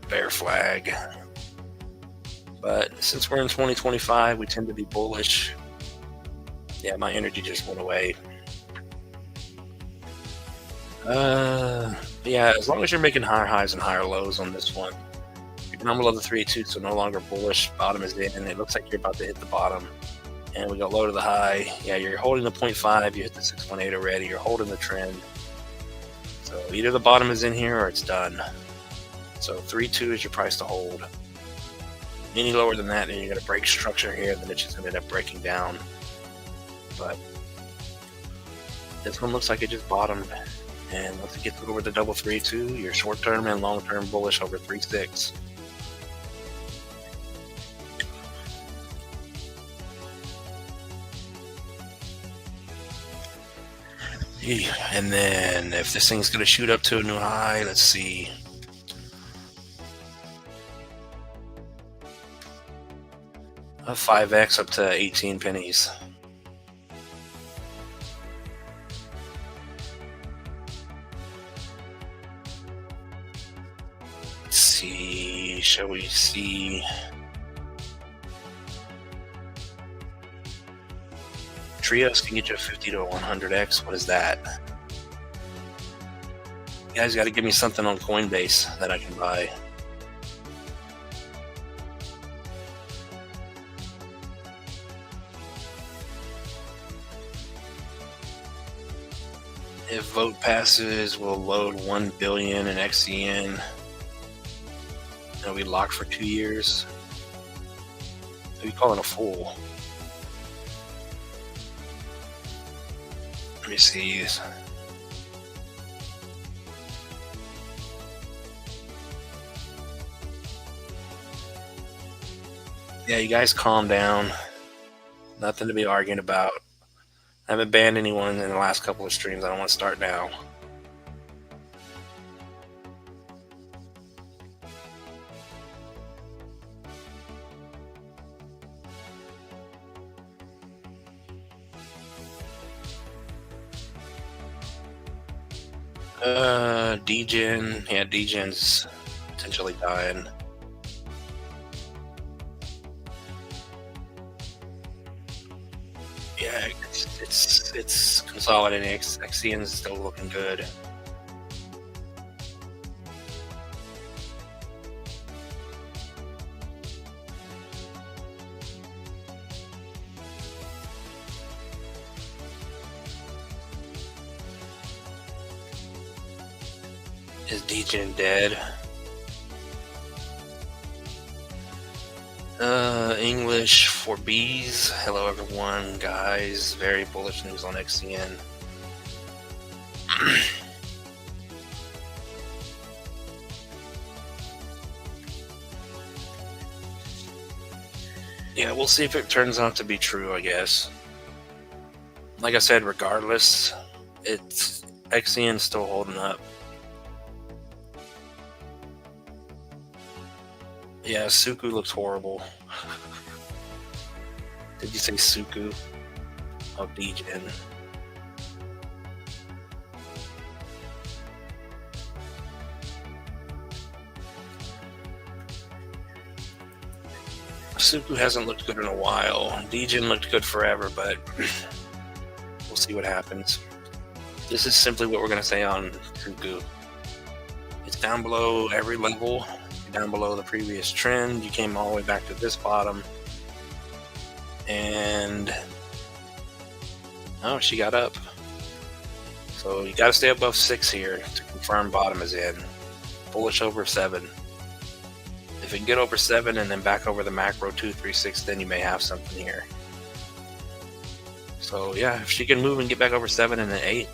bear flag. But since we're in 2025, we tend to be bullish. Yeah, my energy just went away. Yeah, as long as you're making higher highs and higher lows on this one. You're down below the 382, so no longer bullish. Bottom is in, and it looks like you're about to hit the bottom. And we got low to the high. Yeah, you're holding the 0.5. You hit the 618 already. You're holding the trend. So either the bottom is in here or it's done. So 3.2 is your price to hold. Any lower than that, and you're going to break structure here, then it's just going to end up breaking down. But this one looks like it just bottomed. And once it gets over the double 3.2, you're short-term and long-term bullish over 3.6. And then if this thing's going to shoot up to a new high, let's see. A 5x up to 18 pennies. Let's see, shall we see? Trios can get you a 50 to 100x. What is that? You guys got to give me something on Coinbase that I can buy. If vote passes, we'll load 1 billion in XCN. It'll be locked for 2 years. Who you calling a fool? Let me see. Yeah, you guys calm down. Nothing to be arguing about. I haven't banned anyone in the last couple of streams. I don't want to start now. Degen. Yeah, Degen's potentially dying. Yeah, it's consolidating. XCN is still looking good. Is Degen dead? English for bees. Hello everyone, guys. Very bullish news on XCN. Yeah, we'll see if it turns out to be true, I guess. Like I said, regardless, it's XCN's still holding up. Yeah, SUKU looks horrible. Did you say SUKU? Oh, Degen. SUKU hasn't looked good in a while. Degen looked good forever, but we'll see what happens. This is simply what we're going to say on SUKU. It's down below every level. Down below the previous trend. You came all the way back to this bottom, and oh, she got up. So you got to stay above 6 here to confirm bottom is in. Bullish over 7. If it can get over 7 and then back over the macro 236, then you may have something here. So yeah, if she can move and get back over 7 and then 8,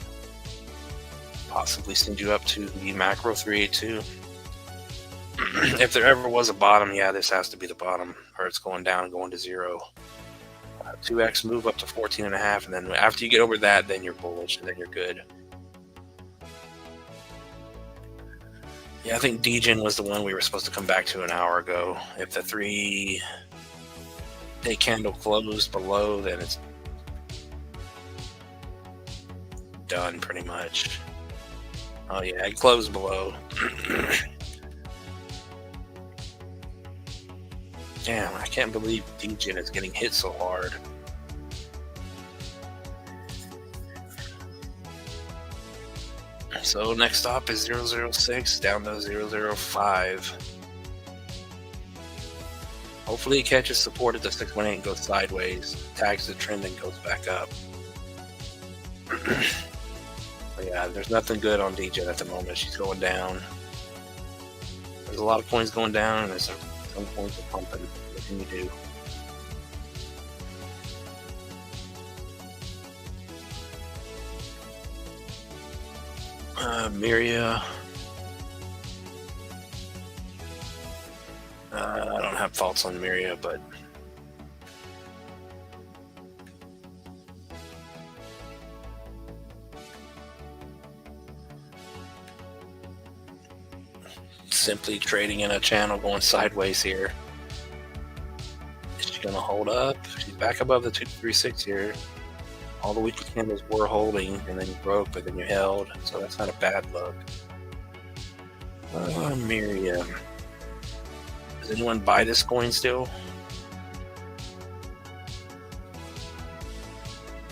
possibly send you up to the macro 382. If there ever was a bottom, yeah, this has to be the bottom, or it's going down, going to 0. 2x move up to 14.5, and then after you get over that, then you're bullish, and then you're good. Yeah, I think DGen was the one we were supposed to come back to an hour ago. If the 3-day candle closed below, then it's done pretty much. Oh yeah, it closed below. Damn, I can't believe DGen is getting hit so hard. So next stop is 006 down to 005. Hopefully it catches support at the 618 and goes sideways, tags the trend and goes back up. But yeah, there's nothing good on DGen at the moment. She's going down. There's a lot of coins going down, and there's some coins are pumping. What can you do? Miria. I don't have thoughts on Miria, but simply trading in a channel going sideways here. Is she gonna hold up? She's back above the 236 here. All the weekly candles were holding, and then you broke, but then you held, so that's not a bad look. Miriam. Does anyone buy this coin still?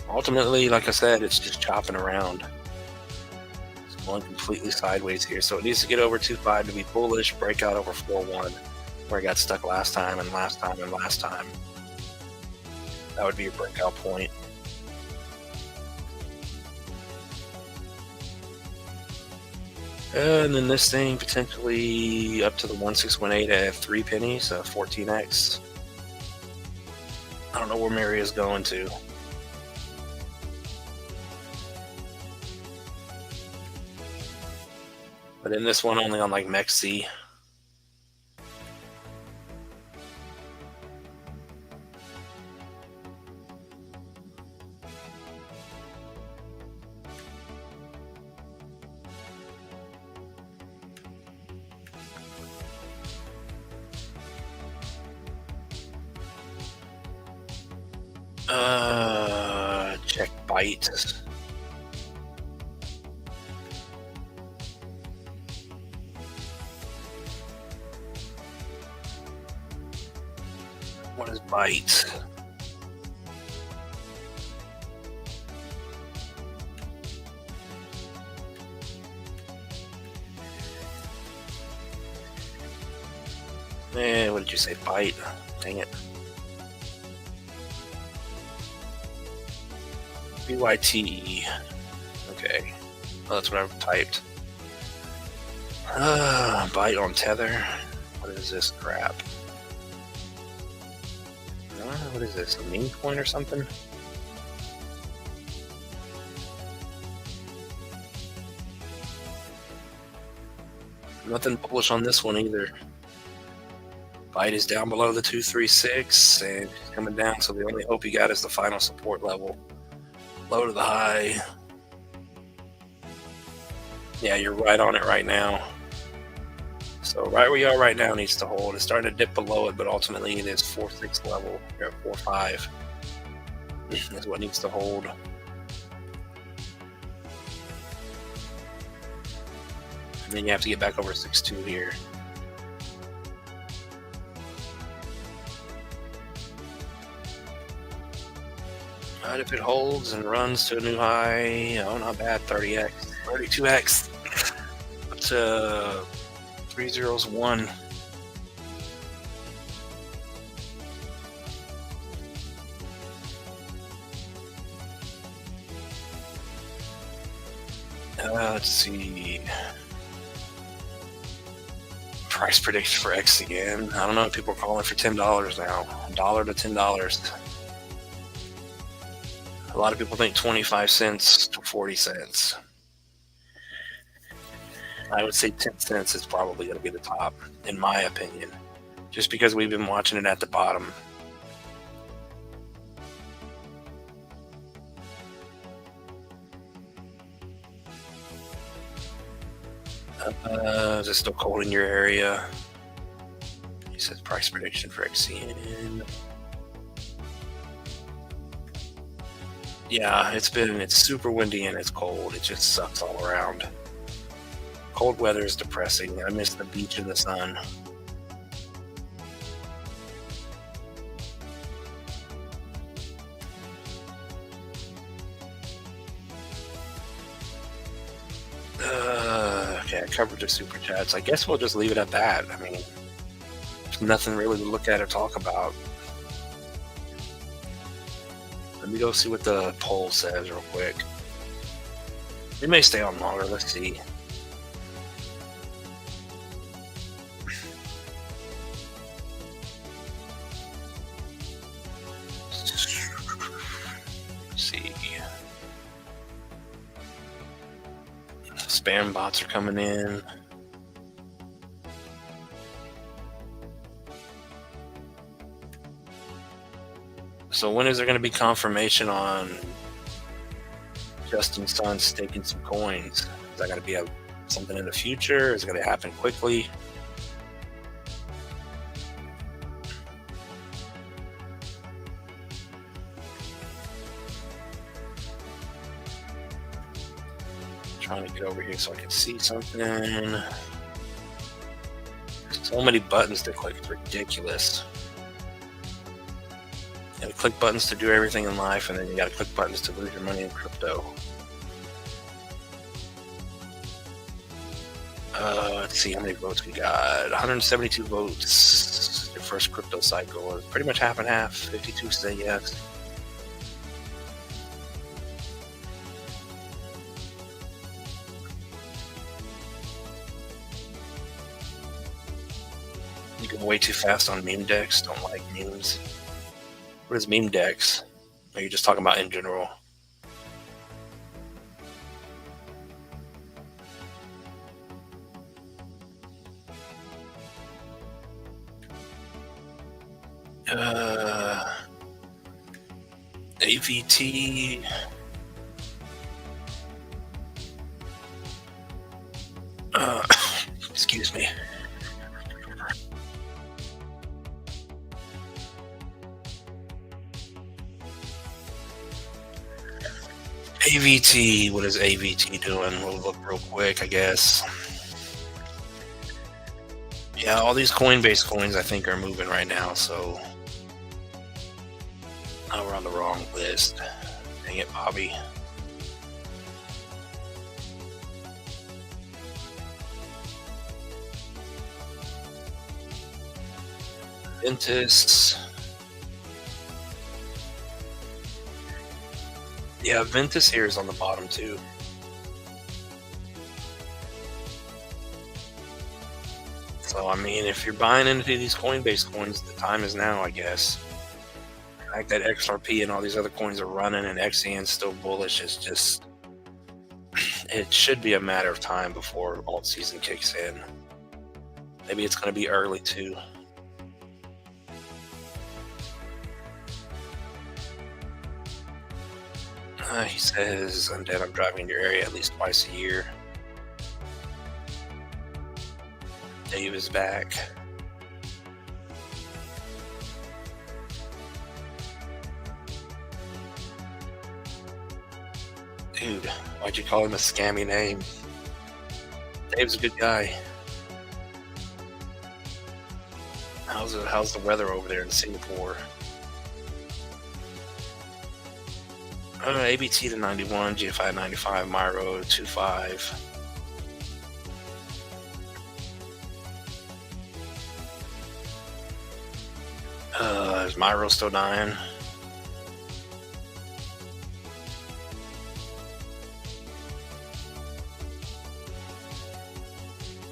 Ultimately, like I said, it's just chopping around. It's going completely sideways here, so it needs to get over 2.5 to be bullish, break out over 4.1, where it got stuck last time and last time and last time. That would be a breakout point. And then this thing potentially up to the 1618 at 3 pennies, 14x. I don't know where Mary is going to. But in this one, only on like MEXC. Check Byte. What is Byte? What did you say? Byte? Dang it. BYTE. Okay. Well, that's what I've typed. Byte on Tether. What is this crap? What is this? A meme coin or something? Nothing bullish on this one either. Byte is down below the 236 and coming down, so the only hope you got is the final support level. Low to the high. Yeah, you're right on it right now. So right where you are right now needs to hold. It's starting to dip below it, but ultimately it is 4.6 level. You're at 4.5. Is what needs to hold. And then you have to get back over 6.2 here. But if it holds and runs to a new high, oh, not bad, 30x, 32x, up to 301. Let's see. Price prediction for XCN. I don't know. People are calling for $10 now. $1 to $10. A lot of people think 25 cents to 40 cents. I would say 10 cents is probably going to be the top, in my opinion, just because we've been watching it at the bottom. Is it still cold in your area? He says price prediction for XCN. Yeah, it's super windy and it's cold. It just sucks all around. Cold weather is depressing. I miss the beach and the sun. Okay, I covered the super chats. I guess we'll just leave it at that. I mean, there's nothing really to look at or talk about. Let me go see what the poll says real quick. We may stay on longer. Let's see. Let's see. Spam bots are coming in. So when is there going to be confirmation on Justin Sun staking some coins? Is that going to be something in the future? Is it going to happen quickly? Trying to get over here so I can see something. So many buttons to click. It's ridiculous. You gotta click buttons to do everything in life, and then you gotta click buttons to lose your money in crypto. Let's see how many votes we got. 172 votes. Your first crypto cycle was pretty much half and half. 52 say yes. You go way too fast on meme decks. Don't like memes. What is meme decks? Are you just talking about in general? AVT. Excuse me. AVT, what is AVT doing? We'll look real quick, I guess. Yeah, all these Coinbase coins I think are moving right now, so now we're on the wrong list. Dang it, Bobby. Ventus. Yeah, Ventus here is on the bottom too. So, I mean, if you're buying into these Coinbase coins, the time is now, I guess. The fact that XRP and all these other coins are running and XCN still bullish is just, it should be a matter of time before alt season kicks in. Maybe it's going to be early too. He says, Undead, I'm driving in your area at least twice a year. Dave is back. Dude, why'd you call him a scammy name? Dave's a good guy. How's the weather over there in Singapore? ABT to 91, GFI 95, Myro 25. Is Myro still dying?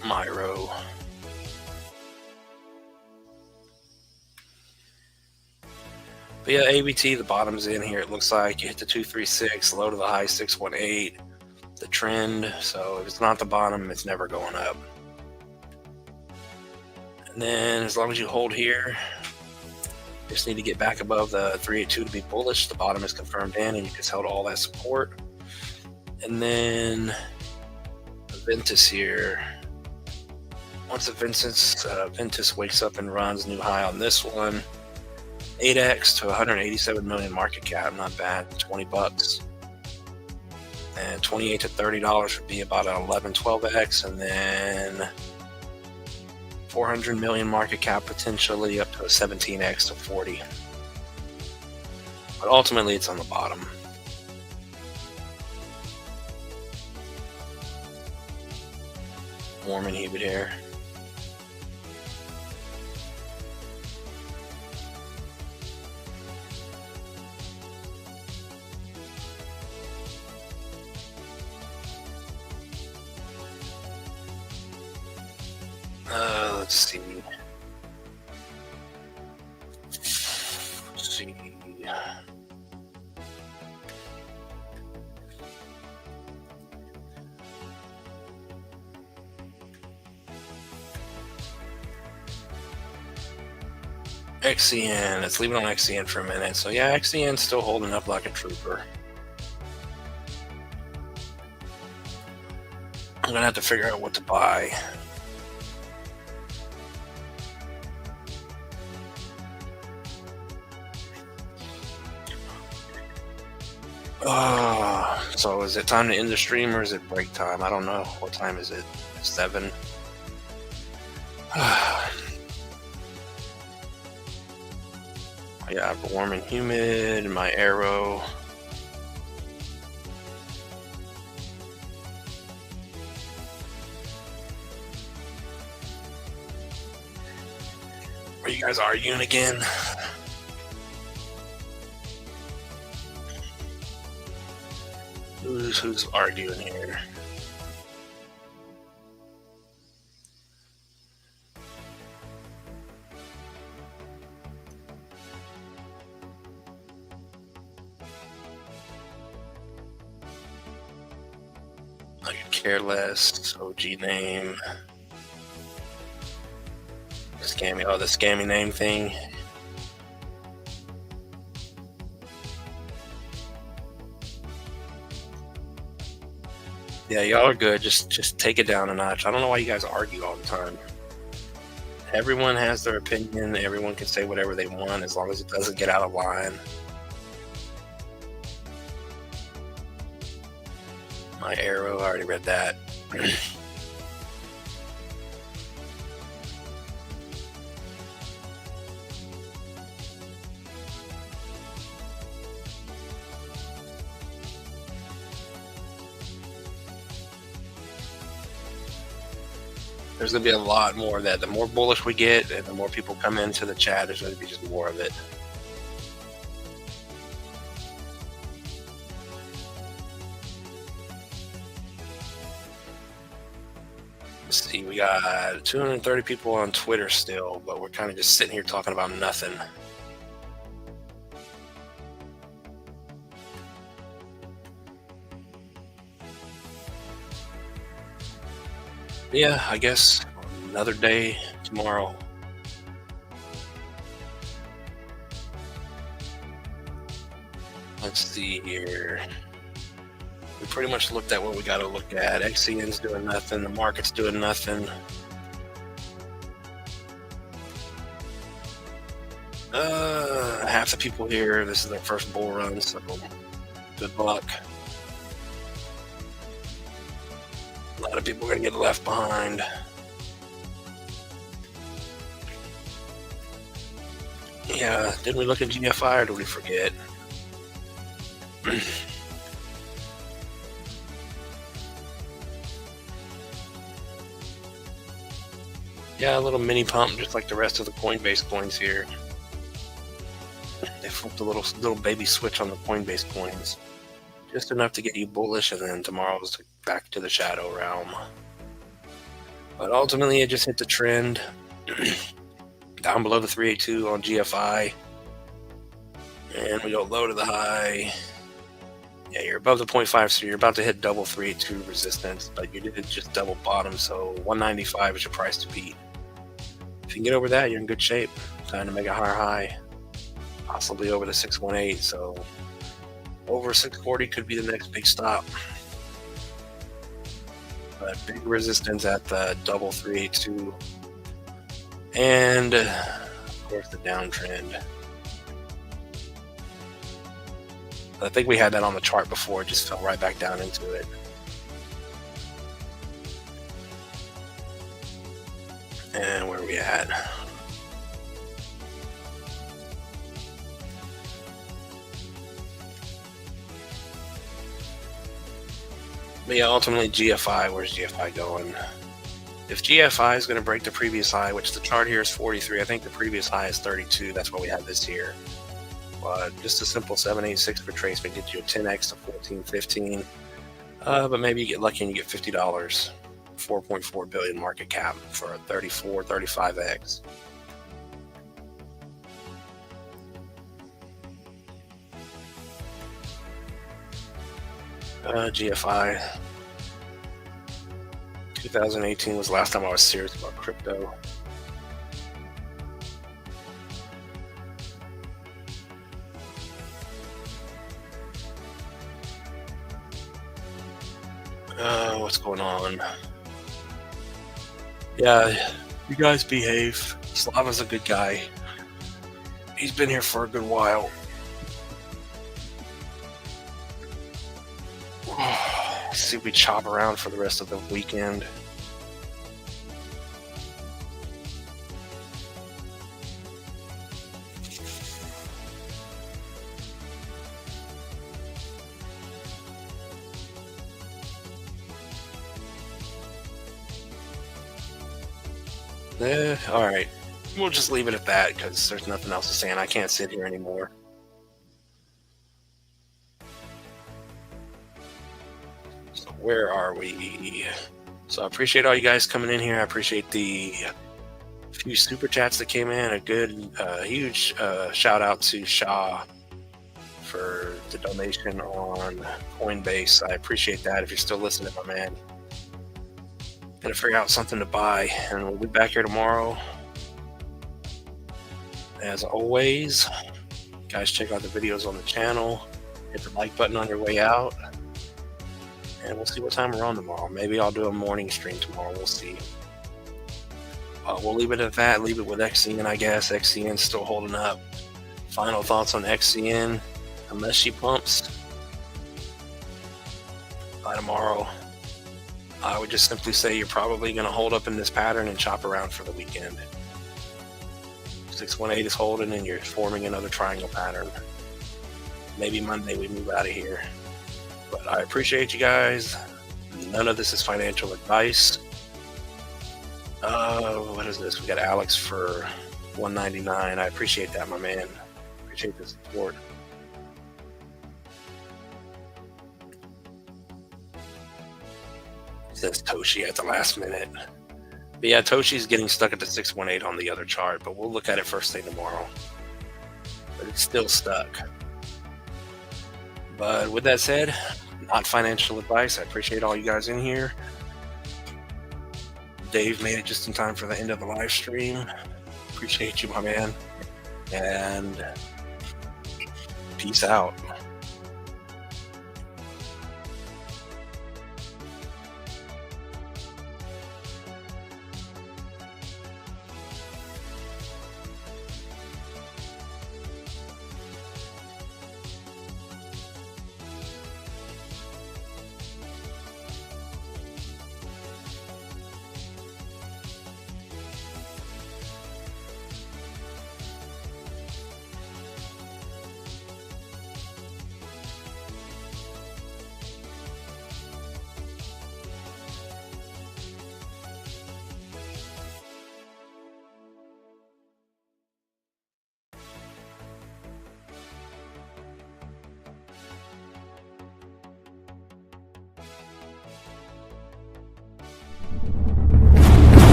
Myro. But yeah, ABT, the bottom's in here. It looks like you hit the 236, low to the high 618, the trend. So if it's not the bottom, it's never going up. And then as long as you hold here, you just need to get back above the 382 to be bullish. The bottom is confirmed in, and you just held all that support. And then Ventus here, Once the Ventus wakes up and runs, new high on this one. 8x to 187 million market cap, not bad. $20. And $28 to $30 would be about an 11-12x, and then 400 million market cap potentially up to a 17x to 40. But ultimately, it's on the bottom. Warm and humid here. Let's see. XCN. Let's leave it on XCN for a minute. So yeah, XCN's still holding up like a trooper. I'm gonna have to figure out what to buy. So is it time to end the stream or is it break time? I don't know. What time is it? 7. Yeah, warm and humid, my arrow. Are you guys arguing again? Who's arguing here? I could care less. OG name. Scammy. Oh, the scammy name thing. Yeah, y'all are good. Just take it down a notch. I don't know why you guys argue all the time. Everyone has their opinion. Everyone can say whatever they want as long as it doesn't get out of line. My arrow, I already read that. There's going to be a lot more of that. The more bullish we get and the more people come into the chat, there's going to be just more of it. Let's see, we got 230 people on Twitter still, but we're kind of just sitting here talking about nothing. Yeah, I guess another day tomorrow. Let's see here. We pretty much looked at what we got to look at. XCN's doing nothing. The market's doing nothing. Half the people here, this is their first bull run, so good luck. A lot of people are going to get left behind. Yeah, didn't we look at GFI or did we forget? Yeah, a little mini pump just like the rest of the Coinbase coins here. They flipped a little baby switch on the Coinbase coins. Just enough to get you bullish, and then tomorrow's back to the shadow realm. But ultimately, it just hit the trend. Down below the 382 on GFI. And we go low to the high. Yeah, you're above the 0.5, so you're about to hit double 382 resistance, but you did just double bottom, so 195 is your price to beat. If you can get over that, you're in good shape. Time to make a higher high. Possibly over the 618, so over 640 could be the next big stop. But big resistance at the double 382. And of course the downtrend. I think we had that on the chart before, it just fell right back down into it. And where are we at? But yeah, ultimately GFI, where's GFI going? If GFI is going to break the previous high, which the chart here is 43, I think the previous high is 32. That's what we have this year. But just a simple 786 retracement gets you a 10x to 1415. But maybe you get lucky and you get $50. 4.4 billion market cap for a 34, 35x. GFI. 2018 was the last time I was serious about crypto. What's going on? Yeah, you guys behave. Slava's a good guy. He's been here for a good while. See if we chop around for the rest of the weekend. All right. We'll just leave it at that because there's nothing else to say and I can't sit here anymore. So where are we? So I appreciate all you guys coming in here. I appreciate the few super chats that came in. A good, huge shout out to Shah for the donation on Coinbase. I appreciate that. If you're still listening, my man. Gonna figure out something to buy, and we'll be back here tomorrow. As always, guys, check out the videos on the channel. Hit the like button on your way out, and we'll see what time we're on tomorrow. Maybe I'll do a morning stream tomorrow. We'll see. We'll leave it at that. Leave it with XCN, I guess. XCN's still holding up. Final thoughts on XCN, unless she pumps by tomorrow. I would just simply say you're probably going to hold up in this pattern and chop around for the weekend. 618 is holding and you're forming another triangle pattern. Maybe Monday we move out of here. But I appreciate you guys. None of this is financial advice. What is this? We got Alex for $199. I appreciate that, my man. Appreciate the support. Says Toshi at the last minute. But yeah, Toshi's getting stuck at the 618 on the other chart, but we'll look at it first thing tomorrow. But it's still stuck. But with that said, not financial advice. I appreciate all you guys in here. Dave made it just in time for the end of the live stream. Appreciate you, my man. And peace out.